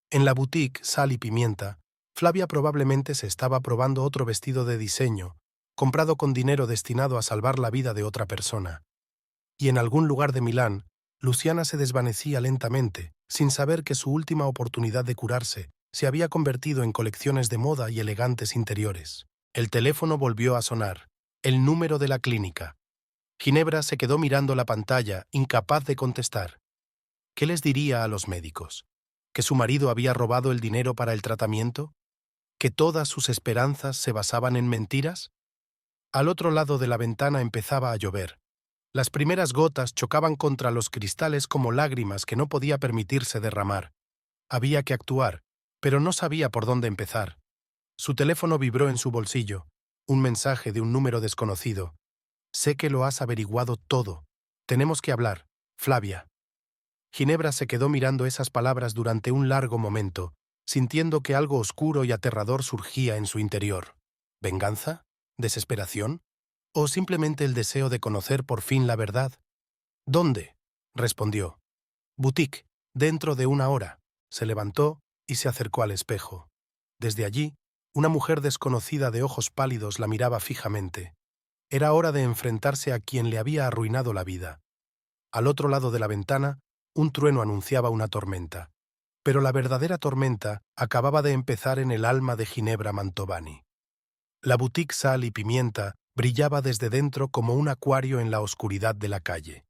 En la boutique Sal y Pimienta, Flavia probablemente se estaba probando otro vestido de diseño, comprado con dinero destinado a salvar la vida de otra persona. Y en algún lugar de Milán, Luciana se desvanecía lentamente, sin saber que su última oportunidad de curarse se había convertido en colecciones de moda y elegantes interiores. El teléfono volvió a sonar, el número de la clínica. Ginebra se quedó mirando la pantalla, incapaz de contestar. ¿Qué les diría a los médicos? ¿Que su marido había robado el dinero para el tratamiento? ¿Que todas sus esperanzas se basaban en mentiras? Al otro lado de la ventana empezaba a llover. Las primeras gotas chocaban contra los cristales como lágrimas que no podía permitirse derramar. Había que actuar, pero no sabía por dónde empezar. Su teléfono vibró en su bolsillo. Un mensaje de un número desconocido. «Sé que lo has averiguado todo. Tenemos que hablar, Flavia». Ginebra se quedó mirando esas palabras durante un largo momento, sintiendo que algo oscuro y aterrador surgía en su interior. ¿Venganza? ¿Desesperación? ¿O simplemente el deseo de conocer por fin la verdad? «¿Dónde?», respondió. «Boutique, dentro de 1 hora». Se levantó y se acercó al espejo. Desde allí, una mujer desconocida de ojos pálidos la miraba fijamente. Era hora de enfrentarse a quien le había arruinado la vida. Al otro lado de la ventana, un trueno anunciaba una tormenta. Pero la verdadera tormenta acababa de empezar en el alma de Ginebra Mantovani. La boutique Sal y Pimienta brillaba desde dentro como un acuario en la oscuridad de la calle.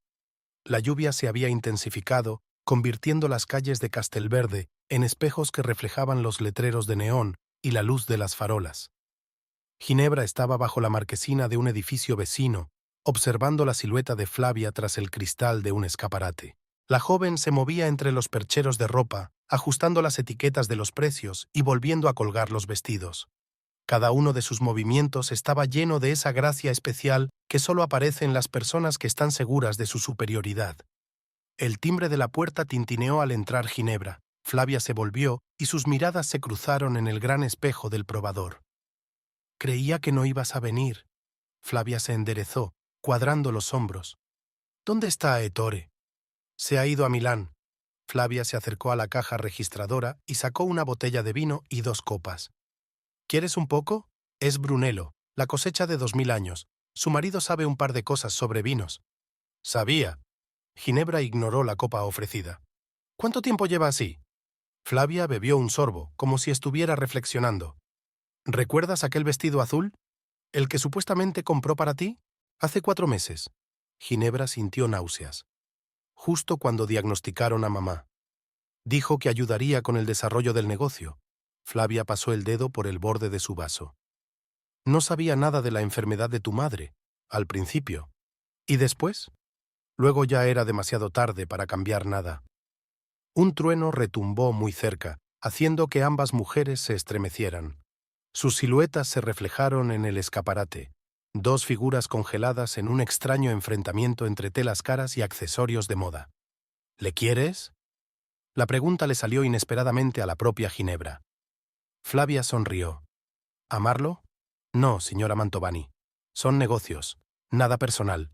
La lluvia se había intensificado, convirtiendo las calles de Castelverde en espejos que reflejaban los letreros de neón y la luz de las farolas. Ginebra estaba bajo la marquesina de un edificio vecino, observando la silueta de Flavia tras el cristal de un escaparate. La joven se movía entre los percheros de ropa, ajustando las etiquetas de los precios y volviendo a colgar los vestidos. Cada uno de sus movimientos estaba lleno de esa gracia especial que solo aparece en las personas que están seguras de su superioridad. El timbre de la puerta tintineó al entrar Ginebra. Flavia se volvió y sus miradas se cruzaron en el gran espejo del probador. «Creía que no ibas a venir». Flavia se enderezó, cuadrando los hombros. «¿Dónde está Ettore?» «Se ha ido a Milán». Flavia se acercó a la caja registradora y sacó una botella de vino y 2 copas. «¿Quieres un poco? Es Brunello, la cosecha de 2000 años. Su marido sabe un par de cosas sobre vinos». «Sabía». Ginebra ignoró la copa ofrecida. «¿Cuánto tiempo lleva así?» Flavia bebió un sorbo, como si estuviera reflexionando. «¿Recuerdas aquel vestido azul? ¿El que supuestamente compró para ti? Hace 4 meses». Ginebra sintió náuseas. Justo cuando diagnosticaron a mamá. Dijo que ayudaría con el desarrollo del negocio. Flavia pasó el dedo por el borde de su vaso. «No sabía nada de la enfermedad de tu madre, al principio. ¿Y después?» Luego ya era demasiado tarde para cambiar nada. Un trueno retumbó muy cerca, haciendo que ambas mujeres se estremecieran. Sus siluetas se reflejaron en el escaparate, 2 figuras congeladas en un extraño enfrentamiento entre telas caras y accesorios de moda. «¿Le quieres?» La pregunta le salió inesperadamente a la propia Ginebra. Flavia sonrió. «¿Amarlo? No, señora Mantovani. Son negocios. Nada personal».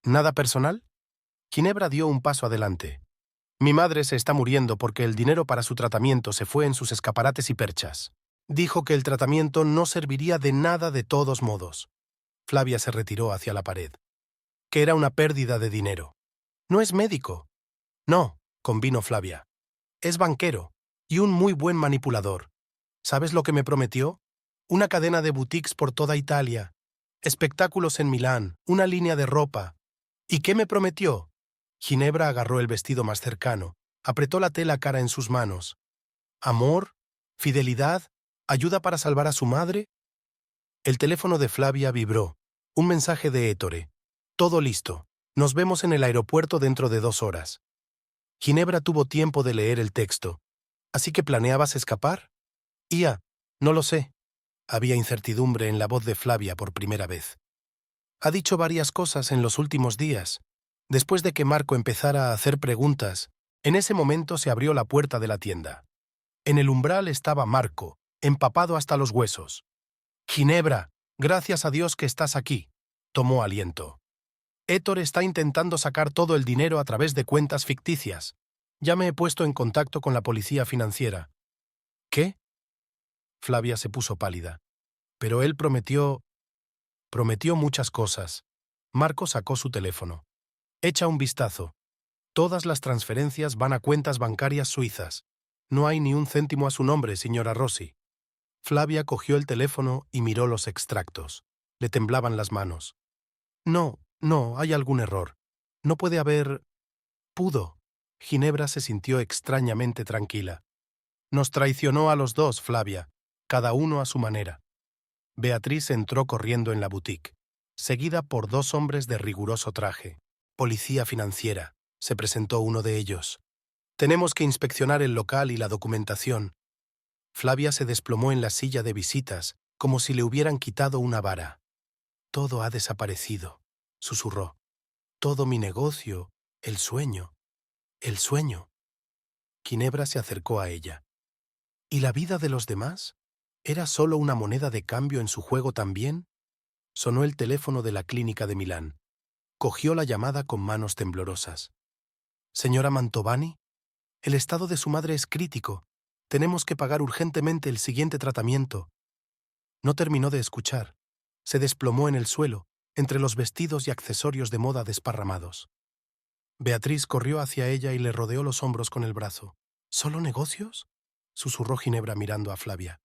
«¿Nada personal?» Ginebra dio un paso adelante. «Mi madre se está muriendo porque el dinero para su tratamiento se fue en sus escaparates y perchas. Dijo que el tratamiento no serviría de nada de todos modos». Flavia se retiró hacia la pared. «Que era una pérdida de dinero». «No es médico». «No», convino Flavia. «Es banquero y un muy buen manipulador. ¿Sabes lo que me prometió? Una cadena de boutiques por toda Italia, espectáculos en Milán, una línea de ropa. ¿Y qué me prometió?» Ginebra agarró el vestido más cercano, apretó la tela cara en sus manos. «¿Amor? ¿Fidelidad? ¿Ayuda para salvar a su madre?» El teléfono de Flavia vibró. Un mensaje de Ettore. «Todo listo. Nos vemos en el aeropuerto dentro de 2 horas». Ginebra tuvo tiempo de leer el texto. «¿Así que planeabas escapar?» «Ia, no lo sé». Había incertidumbre en la voz de Flavia por primera vez. «Ha dicho varias cosas en los últimos días». Después de que Marco empezara a hacer preguntas, en ese momento se abrió la puerta de la tienda. En el umbral estaba Marco, empapado hasta los huesos. «Ginebra, gracias a Dios que estás aquí», tomó aliento. «Ettore está intentando sacar todo el dinero a través de cuentas ficticias. Ya me he puesto en contacto con la policía financiera». «¿Qué?» Flavia se puso pálida. «Pero él prometió muchas cosas». Marco sacó su teléfono. «Echa un vistazo. Todas las transferencias van a cuentas bancarias suizas. No hay ni un céntimo a su nombre, señora Rossi». Flavia cogió el teléfono y miró los extractos. Le temblaban las manos. «No, hay algún error. No puede haber...» «Pudo». Ginebra se sintió extrañamente tranquila. «Nos traicionó a los 2, Flavia, cada uno a su manera». Beatriz entró corriendo en la boutique, seguida por 2 hombres de riguroso traje. «Policía financiera», se presentó uno de ellos. «Tenemos que inspeccionar el local y la documentación». Flavia se desplomó en la silla de visitas, como si le hubieran quitado una vara. «Todo ha desaparecido», susurró. «Todo mi negocio, el sueño. Ginebra se acercó a ella. ¿Y la vida de los demás? ¿Era solo una moneda de cambio en su juego también? Sonó el teléfono de la clínica de Milán. Cogió la llamada con manos temblorosas. «Señora Mantovani, el estado de su madre es crítico. Tenemos que pagar urgentemente el siguiente tratamiento». No terminó de escuchar. Se desplomó en el suelo, entre los vestidos y accesorios de moda desparramados. Beatriz corrió hacia ella y le rodeó los hombros con el brazo. ¿Solo negocios?, susurró Ginebra mirando a Flavia.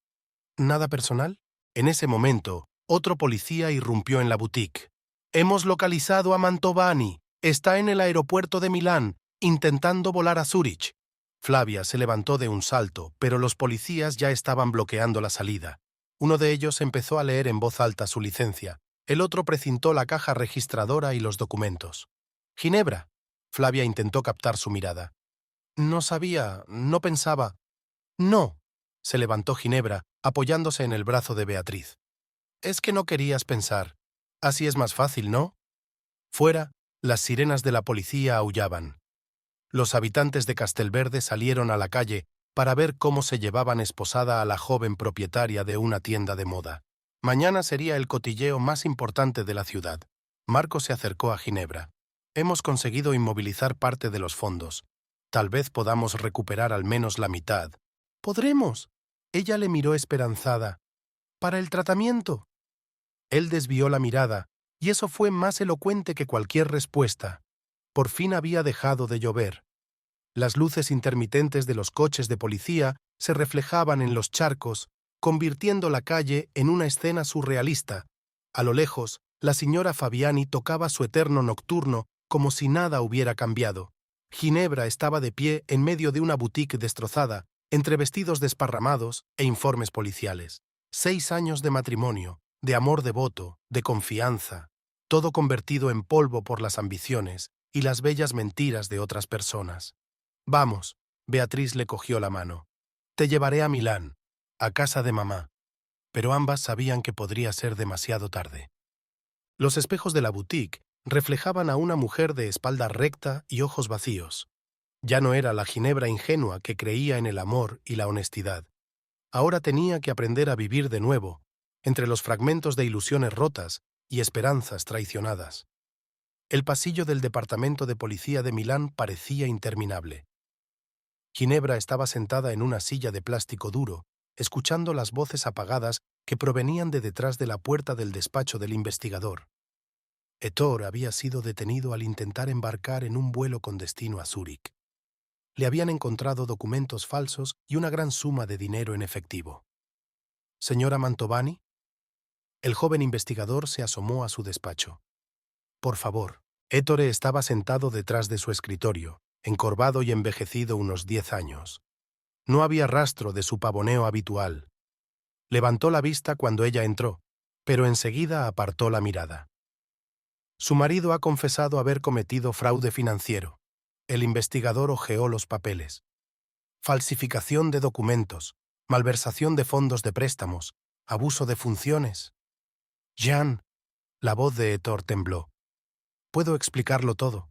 ¿Nada personal? En ese momento, otro policía irrumpió en la boutique. «Hemos localizado a Mantovani. Está en el aeropuerto de Milán, intentando volar a Zúrich». Flavia se levantó de un salto, pero los policías ya estaban bloqueando la salida. Uno de ellos empezó a leer en voz alta su licencia. El otro precintó la caja registradora y los documentos. «Ginebra». Flavia intentó captar su mirada. «No sabía, no pensaba». «No», se levantó Ginebra, apoyándose en el brazo de Beatriz. «Es que no querías pensar. Así es más fácil, ¿no?» Fuera, las sirenas de la policía aullaban. Los habitantes de Castelverde salieron a la calle para ver cómo se llevaban esposada a la joven propietaria de una tienda de moda. Mañana sería el cotilleo más importante de la ciudad. Marco se acercó a Ginebra. «Hemos conseguido inmovilizar parte de los fondos. Tal vez podamos recuperar al menos la mitad». «¿Podremos?». Ella le miró esperanzada. «¿Para el tratamiento?». Él desvió la mirada, y eso fue más elocuente que cualquier respuesta. Por fin había dejado de llover. Las luces intermitentes de los coches de policía se reflejaban en los charcos, convirtiendo la calle en una escena surrealista. A lo lejos, la señora Fabiani tocaba su eterno nocturno como si nada hubiera cambiado. Ginebra estaba de pie en medio de una boutique destrozada, entre vestidos desparramados e informes policiales. 6 años de matrimonio, de amor devoto, de confianza, todo convertido en polvo por las ambiciones y las bellas mentiras de otras personas. «Vamos», Beatriz le cogió la mano. «Te llevaré a Milán, a casa de mamá». Pero ambas sabían que podría ser demasiado tarde. Los espejos de la boutique reflejaban a una mujer de espalda recta y ojos vacíos. Ya no era la Ginebra ingenua que creía en el amor y la honestidad. Ahora tenía que aprender a vivir de nuevo, entre los fragmentos de ilusiones rotas y esperanzas traicionadas. El pasillo del departamento de policía de Milán parecía interminable. Ginebra estaba sentada en una silla de plástico duro, escuchando las voces apagadas que provenían de detrás de la puerta del despacho del investigador. Ettore había sido detenido al intentar embarcar en un vuelo con destino a Zúrich. Le habían encontrado documentos falsos y una gran suma de dinero en efectivo. «¿Señora Mantovani?». El joven investigador se asomó a su despacho. «Por favor». Ettore estaba sentado detrás de su escritorio, encorvado y envejecido unos 10 años. No había rastro de su pavoneo habitual. Levantó la vista cuando ella entró, pero enseguida apartó la mirada. «Su marido ha confesado haber cometido fraude financiero». El investigador hojeó los papeles. «Falsificación de documentos, malversación de fondos de préstamos, abuso de funciones». «Jean», la voz de Ettore tembló. «Puedo explicarlo todo».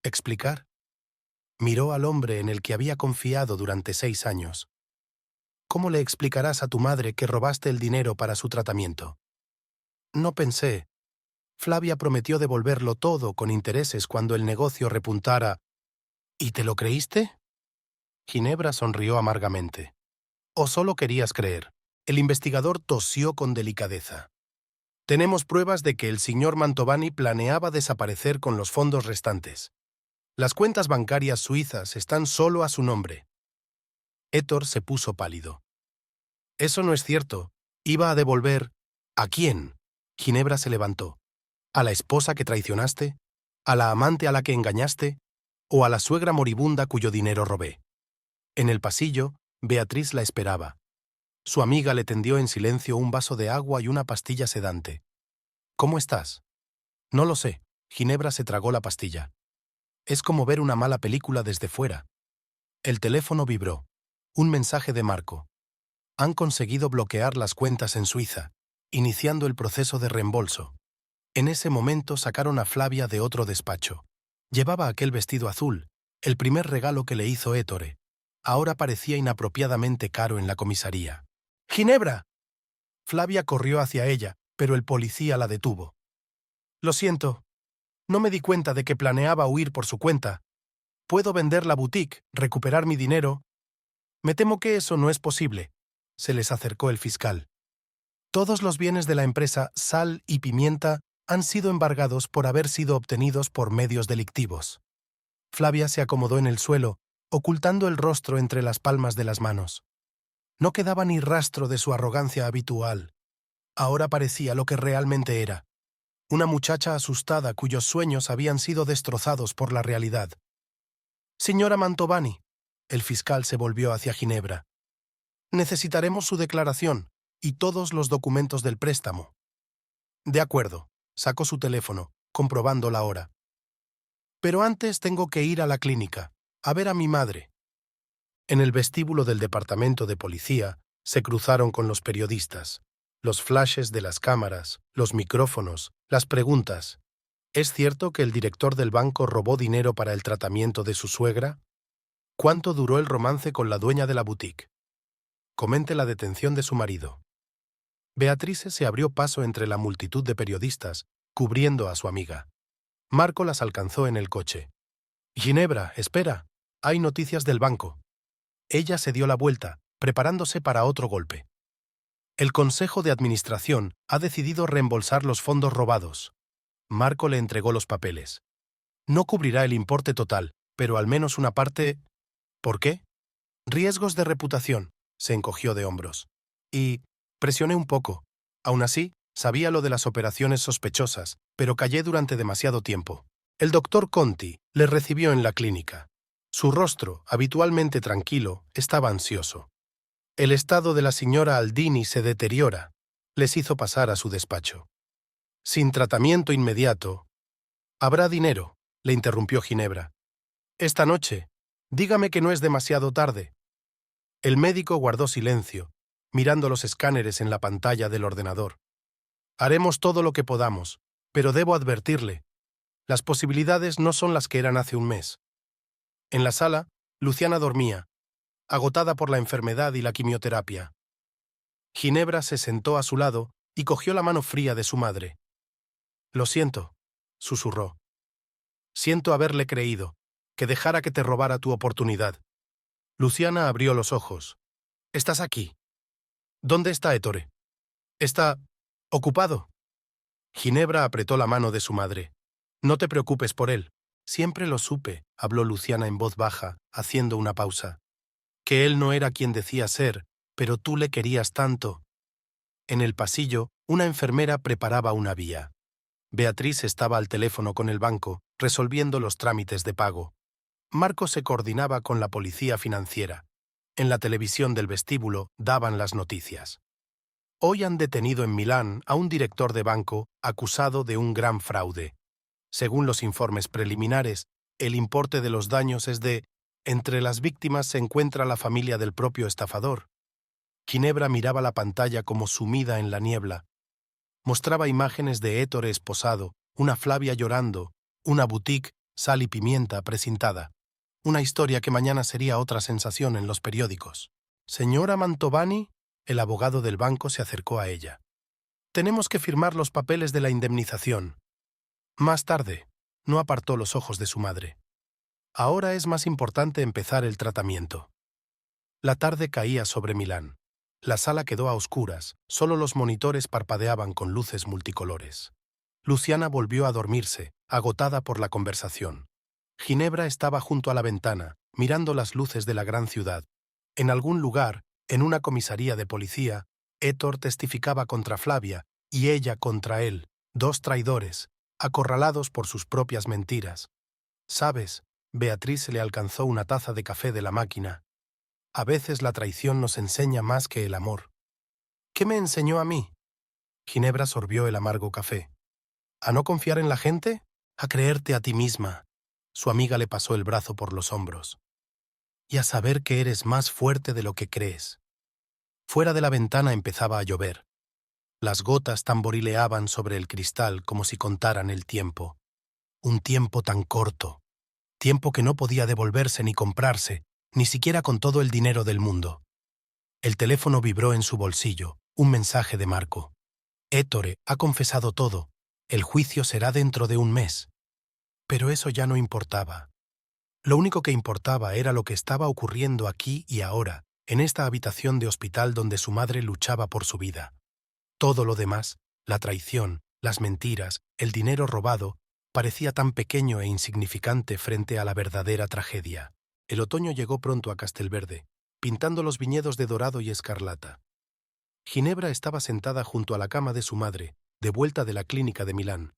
«¿Explicar?». Miró al hombre en el que había confiado durante 6 años. «¿Cómo le explicarás a tu madre que robaste el dinero para su tratamiento?». «No pensé. Flavia prometió devolverlo todo con intereses cuando el negocio repuntara». «¿Y te lo creíste?». Ginebra sonrió amargamente. «¿O solo querías creer?». El investigador tosió con delicadeza. «Tenemos pruebas de que el señor Mantovani planeaba desaparecer con los fondos restantes. Las cuentas bancarias suizas están solo a su nombre». Ettore se puso pálido. «Eso no es cierto. Iba a devolver». «¿A quién?». Ginebra se levantó. «¿A la esposa que traicionaste? ¿A la amante a la que engañaste? ¿O a la suegra moribunda cuyo dinero robé?». En el pasillo, Beatriz la esperaba. Su amiga le tendió en silencio un vaso de agua y una pastilla sedante. «¿Cómo estás?». «No lo sé». Ginebra se tragó la pastilla. «Es como ver una mala película desde fuera». El teléfono vibró. Un mensaje de Marco. «Han conseguido bloquear las cuentas en Suiza, iniciando el proceso de reembolso». En ese momento sacaron a Flavia de otro despacho. Llevaba aquel vestido azul, el primer regalo que le hizo Ettore. Ahora parecía inapropiadamente caro en la comisaría. «¡Ginebra!». Flavia corrió hacia ella, pero el policía la detuvo. «Lo siento. No me di cuenta de que planeaba huir por su cuenta. Puedo vender la boutique, recuperar mi dinero». «Me temo que eso no es posible», se les acercó el fiscal. «Todos los bienes de la empresa Sal y Pimienta han sido embargados por haber sido obtenidos por medios delictivos». Flavia se acomodó en el suelo ocultando el rostro entre las palmas de las manos. No quedaba ni rastro de su arrogancia habitual. Ahora parecía lo que realmente era: una muchacha asustada cuyos sueños habían sido destrozados por la realidad. «Señora Mantovani», el fiscal se volvió hacia Ginebra, «necesitaremos su declaración y todos los documentos del préstamo». «De acuerdo», sacó su teléfono, comprobando la hora. «Pero antes tengo que ir a la clínica, a ver a mi madre». En el vestíbulo del departamento de policía se cruzaron con los periodistas. Los flashes de las cámaras, los micrófonos, las preguntas. ¿Es cierto que el director del banco robó dinero para el tratamiento de su suegra? ¿Cuánto duró el romance con la dueña de la boutique? Comente la detención de su marido. Beatrice se abrió paso entre la multitud de periodistas, cubriendo a su amiga. Marco las alcanzó en el coche. «Ginebra, espera, hay noticias del banco». Ella se dio la vuelta, preparándose para otro golpe. «El Consejo de Administración ha decidido reembolsar los fondos robados». Marco le entregó los papeles. «No cubrirá el importe total, pero al menos una parte». «¿Por qué?» «Riesgos de reputación», se encogió de hombros. «Y presioné un poco. Aún así, sabía lo de las operaciones sospechosas, pero callé durante demasiado tiempo». El doctor Conti le recibió en la clínica. Su rostro, habitualmente tranquilo, estaba ansioso. «El estado de la señora Aldini se deteriora», les hizo pasar a su despacho. «Sin tratamiento inmediato». «Habrá dinero», le interrumpió Ginebra. «Esta noche. Dígame que no es demasiado tarde». El médico guardó silencio, mirando los escáneres en la pantalla del ordenador. «Haremos todo lo que podamos, pero debo advertirle, las posibilidades no son las que eran hace un mes». En la sala, Luciana dormía, agotada por la enfermedad y la quimioterapia. Ginebra se sentó a su lado y cogió la mano fría de su madre. «Lo siento», susurró. «Siento haberle creído, que dejara que te robara tu oportunidad». Luciana abrió los ojos. «Estás aquí». «¿Dónde está Ettore?» «Está ocupado». Ginebra apretó la mano de su madre. «No te preocupes por él. Siempre lo supe», habló Luciana en voz baja, haciendo una pausa. «Que él no era quien decía ser, pero tú le querías tanto». En el pasillo, una enfermera preparaba una vía. Beatriz estaba al teléfono con el banco, resolviendo los trámites de pago. Marco se coordinaba con la policía financiera. En la televisión del vestíbulo daban las noticias. Hoy han detenido en Milán a un director de banco acusado de un gran fraude. Según los informes preliminares, el importe de los daños es de... Entre las víctimas se encuentra la familia del propio estafador. Ginebra miraba la pantalla como sumida en la niebla. Mostraba imágenes de Ettore esposado, una Flavia llorando, una boutique, sal y pimienta precintada. Una historia que mañana sería otra sensación en los periódicos. «Señora Mantovani», el abogado del banco se acercó a ella. «Tenemos que firmar los papeles de la indemnización». Más tarde, no apartó los ojos de su madre. «Ahora es más importante empezar el tratamiento». La tarde caía sobre Milán. La sala quedó a oscuras, solo los monitores parpadeaban con luces multicolores. Luciana volvió a dormirse, agotada por la conversación. Ginebra estaba junto a la ventana, mirando las luces de la gran ciudad. En algún lugar, en una comisaría de policía, Ettore testificaba contra Flavia y ella contra él, dos traidores, acorralados por sus propias mentiras. «¿Sabes?» Beatriz le alcanzó una taza de café de la máquina. «A veces la traición nos enseña más que el amor». «¿Qué me enseñó a mí?» Ginebra sorbió el amargo café. «¿A no confiar en la gente? A creerte a ti misma». Su amiga le pasó el brazo por los hombros. «Y a saber que eres más fuerte de lo que crees». Fuera de la ventana empezaba a llover. Las gotas tamborileaban sobre el cristal como si contaran el tiempo. Un tiempo tan corto. Tiempo que no podía devolverse ni comprarse, ni siquiera con todo el dinero del mundo. El teléfono vibró en su bolsillo, un mensaje de Marco. «Ettore ha confesado todo. El juicio será dentro de un mes». Pero eso ya no importaba. Lo único que importaba era lo que estaba ocurriendo aquí y ahora, en esta habitación de hospital donde su madre luchaba por su vida. Todo lo demás, la traición, las mentiras, el dinero robado, parecía tan pequeño e insignificante frente a la verdadera tragedia. El otoño llegó pronto a Castelverde, pintando los viñedos de dorado y escarlata. Ginebra estaba sentada junto a la cama de su madre, de vuelta de la clínica de Milán.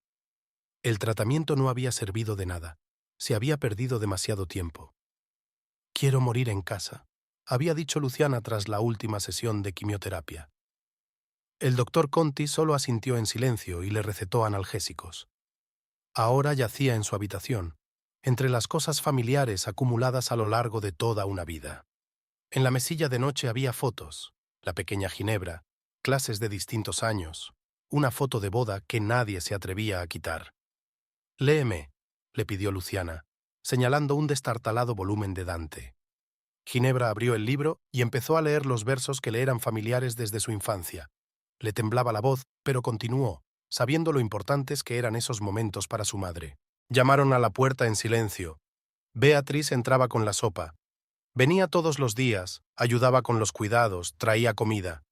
El tratamiento no había servido de nada. Se había perdido demasiado tiempo. «Quiero morir en casa», había dicho Luciana tras la última sesión de quimioterapia. El doctor Conti solo asintió en silencio y le recetó analgésicos. Ahora yacía en su habitación, entre las cosas familiares acumuladas a lo largo de toda una vida. En la mesilla de noche había fotos, la pequeña Ginebra, clases de distintos años, una foto de boda que nadie se atrevía a quitar. «Léeme», le pidió Luciana, señalando un destartalado volumen de Dante. Ginebra abrió el libro y empezó a leer los versos que le eran familiares desde su infancia. Le temblaba la voz, pero continuó, sabiendo lo importantes que eran esos momentos para su madre. Llamaron a la puerta en silencio. Beatriz entraba con la sopa. Venía todos los días, ayudaba con los cuidados, traía comida.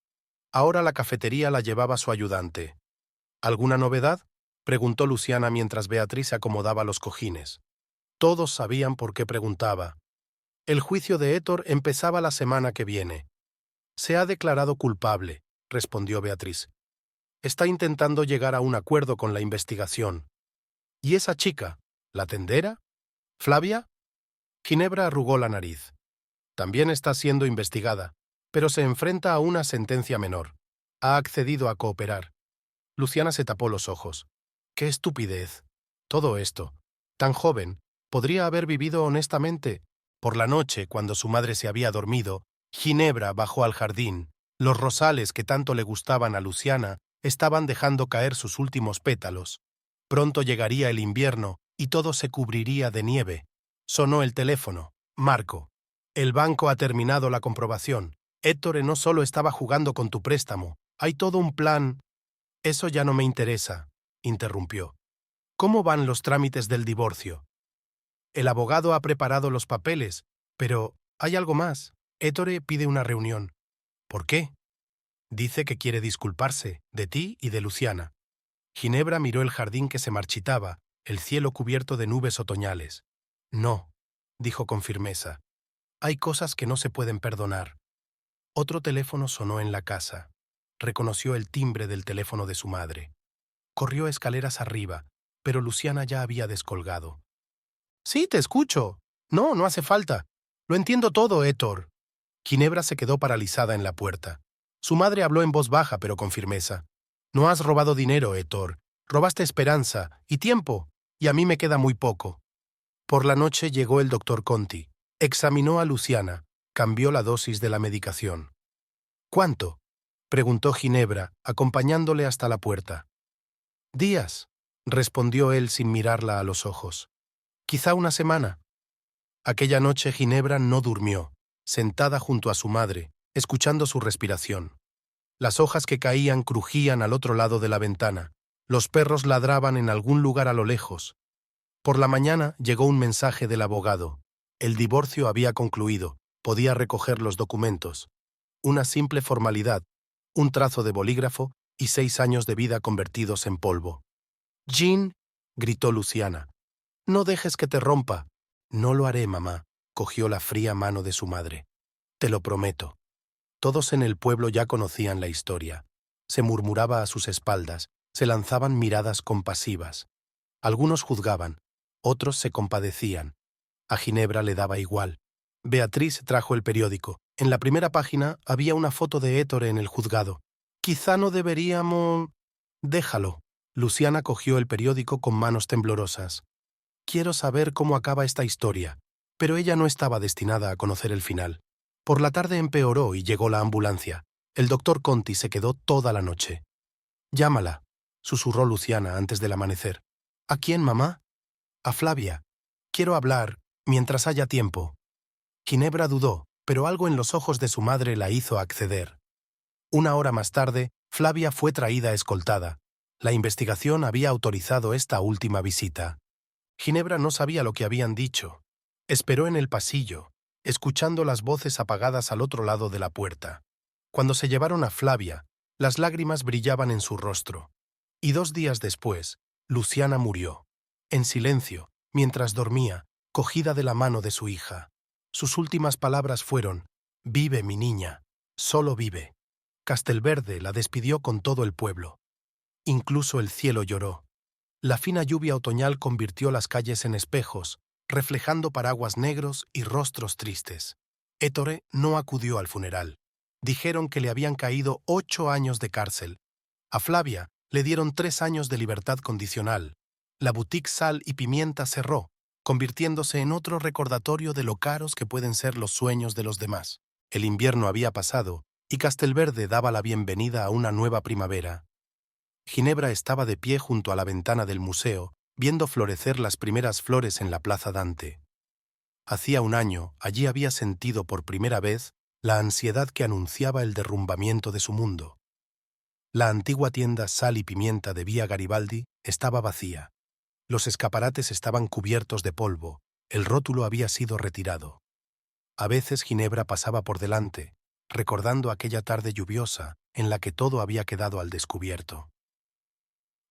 Ahora la cafetería la llevaba su ayudante. ¿Alguna novedad?, preguntó Luciana mientras Beatriz se acomodaba los cojines. Todos sabían por qué preguntaba. El juicio de Héctor empezaba la semana que viene. «Se ha declarado culpable», respondió Beatriz. «Está intentando llegar a un acuerdo con la investigación». «¿Y esa chica? ¿La tendera? ¿Flavia?» Ginebra arrugó la nariz. «También está siendo investigada, pero se enfrenta a una sentencia menor. Ha accedido a cooperar». Luciana se tapó los ojos. «¡Qué estupidez! Todo esto, tan joven, podría haber vivido honestamente». Por la noche, cuando su madre se había dormido, Ginebra bajó al jardín. Los rosales que tanto le gustaban a Luciana estaban dejando caer sus últimos pétalos. Pronto llegaría el invierno y todo se cubriría de nieve. Sonó el teléfono. «Marco, el banco ha terminado la comprobación. Héctor no solo estaba jugando con tu préstamo. Hay todo un plan». «Eso ya no me interesa», interrumpió. «¿Cómo van los trámites del divorcio?» «El abogado ha preparado los papeles, pero hay algo más. Héctor pide una reunión». «¿Por qué?» «Dice que quiere disculparse, de ti y de Luciana». Ginebra miró el jardín que se marchitaba, el cielo cubierto de nubes otoñales. «No», dijo con firmeza. «Hay cosas que no se pueden perdonar». Otro teléfono sonó en la casa. Reconoció el timbre del teléfono de su madre. Corrió escaleras arriba, pero Luciana ya había descolgado. «Sí, te escucho. No, no hace falta. Lo entiendo todo, Héctor». Ginebra se quedó paralizada en la puerta. Su madre habló en voz baja, pero con firmeza. «No has robado dinero, Héctor. Robaste esperanza y tiempo, y a mí me queda muy poco». Por la noche llegó el doctor Conti. Examinó a Luciana. Cambió la dosis de la medicación. «¿Cuánto?», preguntó Ginebra, acompañándole hasta la puerta. «Días», respondió él sin mirarla a los ojos. «Quizá una semana». Aquella noche Ginebra no durmió, sentada junto a su madre, escuchando su respiración. Las hojas que caían crujían al otro lado de la ventana. Los perros ladraban en algún lugar a lo lejos. Por la mañana llegó un mensaje del abogado. El divorcio había concluido, podía recoger los documentos. Una simple formalidad, un trazo de bolígrafo y 6 años de vida convertidos en polvo. «Jean», gritó Luciana, «no dejes que te rompa». «No lo haré, mamá», cogió la fría mano de su madre. «Te lo prometo». Todos en el pueblo ya conocían la historia. Se murmuraba a sus espaldas, se lanzaban miradas compasivas. Algunos juzgaban, otros se compadecían. A Ginebra le daba igual. Beatriz trajo el periódico. En la primera página había una foto de Héctor en el juzgado. «Quizá no deberíamos...» «Déjalo». Luciana cogió el periódico con manos temblorosas. «Quiero saber cómo acaba esta historia». Pero ella no estaba destinada a conocer el final. Por la tarde empeoró y llegó la ambulancia. El doctor Conti se quedó toda la noche. «Llámala», susurró Luciana antes del amanecer. «¿A quién, mamá?» «A Flavia. Quiero hablar, mientras haya tiempo». Ginebra dudó, pero algo en los ojos de su madre la hizo acceder. 1 hora más tarde, Flavia fue traída escoltada. La investigación había autorizado esta última visita. Ginebra no sabía lo que habían dicho. Esperó en el pasillo, escuchando las voces apagadas al otro lado de la puerta. Cuando se llevaron a Flavia, las lágrimas brillaban en su rostro. Y 2 días después, Luciana murió, en silencio, mientras dormía, cogida de la mano de su hija. Sus últimas palabras fueron: «Vive, mi niña, solo vive». Castelverde la despidió con todo el pueblo. Incluso el cielo lloró. La fina lluvia otoñal convirtió las calles en espejos, reflejando paraguas negros y rostros tristes. Ettore no acudió al funeral. Dijeron que le habían caído 8 años de cárcel. A Flavia le dieron 3 años de libertad condicional. La boutique Sal y Pimienta cerró, convirtiéndose en otro recordatorio de lo caros que pueden ser los sueños de los demás. El invierno había pasado y Castelverde daba la bienvenida a una nueva primavera. Ginebra estaba de pie junto a la ventana del museo, viendo florecer las primeras flores en la Plaza Dante. Hacía un año, allí había sentido por primera vez la ansiedad que anunciaba el derrumbamiento de su mundo. La antigua tienda Sal y Pimienta de Vía Garibaldi estaba vacía. Los escaparates estaban cubiertos de polvo, el rótulo había sido retirado. A veces Ginebra pasaba por delante, recordando aquella tarde lluviosa en la que todo había quedado al descubierto.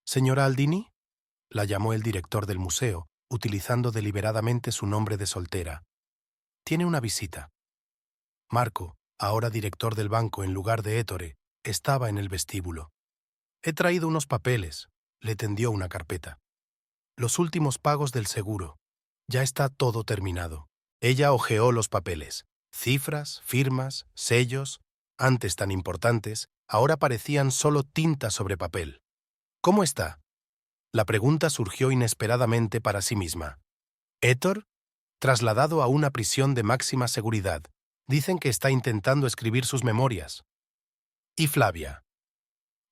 «¿Señora Aldini?», la llamó el director del museo, utilizando deliberadamente su nombre de soltera. «Tiene una visita». Marco, ahora director del banco en lugar de Ettore, estaba en el vestíbulo. «He traído unos papeles», le tendió una carpeta. «Los últimos pagos del seguro. Ya está todo terminado». Ella hojeó los papeles. Cifras, firmas, sellos, antes tan importantes, ahora parecían solo tinta sobre papel. «¿Cómo está?». La pregunta surgió inesperadamente para sí misma. «¿Ettore?». Trasladado a una prisión de máxima seguridad. Dicen que está intentando escribir sus memorias. «¿Y Flavia?».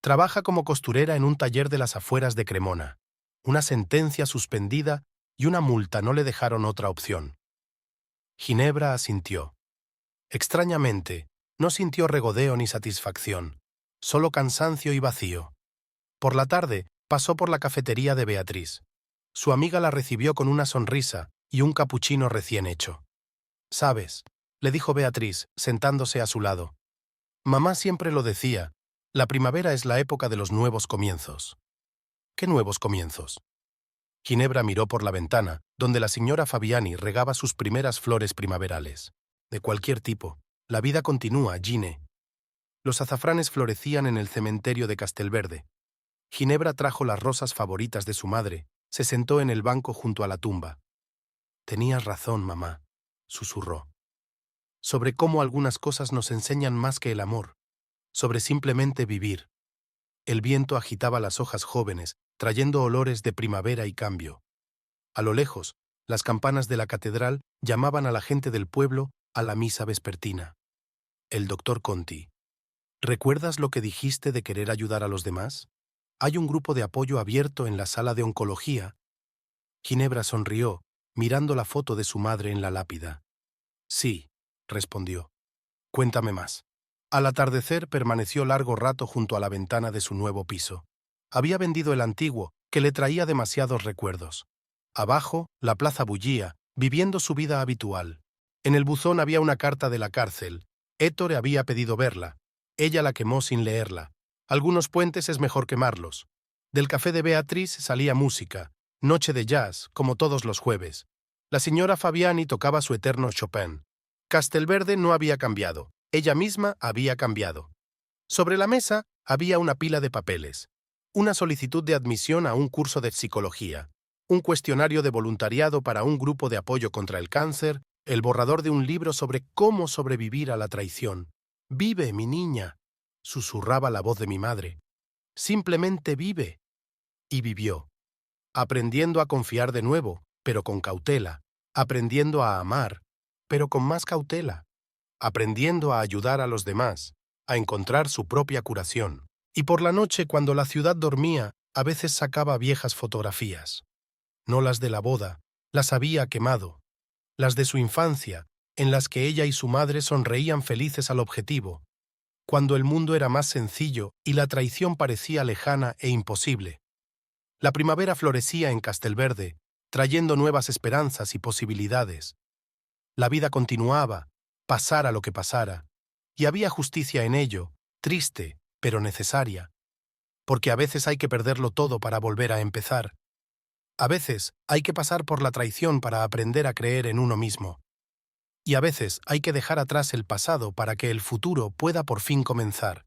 Trabaja como costurera en un taller de las afueras de Cremona. Una sentencia suspendida y una multa no le dejaron otra opción. Ginebra asintió. Extrañamente, no sintió regodeo ni satisfacción, solo cansancio y vacío. Por la tarde, pasó por la cafetería de Beatriz. Su amiga la recibió con una sonrisa y un capuchino recién hecho. «¿Sabes?», le dijo Beatriz, sentándose a su lado. «Mamá siempre lo decía, la primavera es la época de los nuevos comienzos». «¿Qué nuevos comienzos?». Ginebra miró por la ventana, donde la señora Fabiani regaba sus primeras flores primaverales. «De cualquier tipo. La vida continúa, Gine». Los azafranes florecían en el cementerio de Castelverde. Ginebra trajo las rosas favoritas de su madre, se sentó en el banco junto a la tumba. «Tenías razón, mamá», susurró. «Sobre cómo algunas cosas nos enseñan más que el amor, sobre simplemente vivir». El viento agitaba las hojas jóvenes, trayendo olores de primavera y cambio. A lo lejos, las campanas de la catedral llamaban a la gente del pueblo a la misa vespertina. El doctor Conti. «¿Recuerdas lo que dijiste de querer ayudar a los demás? Hay un grupo de apoyo abierto en la sala de oncología». Ginebra sonrió, mirando la foto de su madre en la lápida. «Sí», respondió. «Cuéntame más». Al atardecer permaneció largo rato junto a la ventana de su nuevo piso. Había vendido el antiguo, que le traía demasiados recuerdos. Abajo, la plaza bullía, viviendo su vida habitual. En el buzón había una carta de la cárcel. Ettore había pedido verla. Ella la quemó sin leerla. Algunos puentes es mejor quemarlos. Del café de Beatriz salía música, noche de jazz, como todos los jueves. La señora Fabiani tocaba su eterno Chopin. Castelverde no había cambiado. Ella misma había cambiado. Sobre la mesa había una pila de papeles, una solicitud de admisión a un curso de psicología, un cuestionario de voluntariado para un grupo de apoyo contra el cáncer, el borrador de un libro sobre cómo sobrevivir a la traición. «Vive, mi niña», susurraba la voz de mi madre. «Simplemente vive». Y vivió, aprendiendo a confiar de nuevo, pero con cautela, aprendiendo a amar, pero con más cautela, aprendiendo a ayudar a los demás, a encontrar su propia curación. Y por la noche, cuando la ciudad dormía, a veces sacaba viejas fotografías. No las de la boda, las había quemado. Las de su infancia, en las que ella y su madre sonreían felices al objetivo, cuando el mundo era más sencillo y la traición parecía lejana e imposible. La primavera florecía en Castelverde, trayendo nuevas esperanzas y posibilidades. La vida continuaba, pasara lo que pasara, y había justicia en ello, triste, pero necesaria, porque a veces hay que perderlo todo para volver a empezar. A veces hay que pasar por la traición para aprender a creer en uno mismo. Y a veces hay que dejar atrás el pasado para que el futuro pueda por fin comenzar.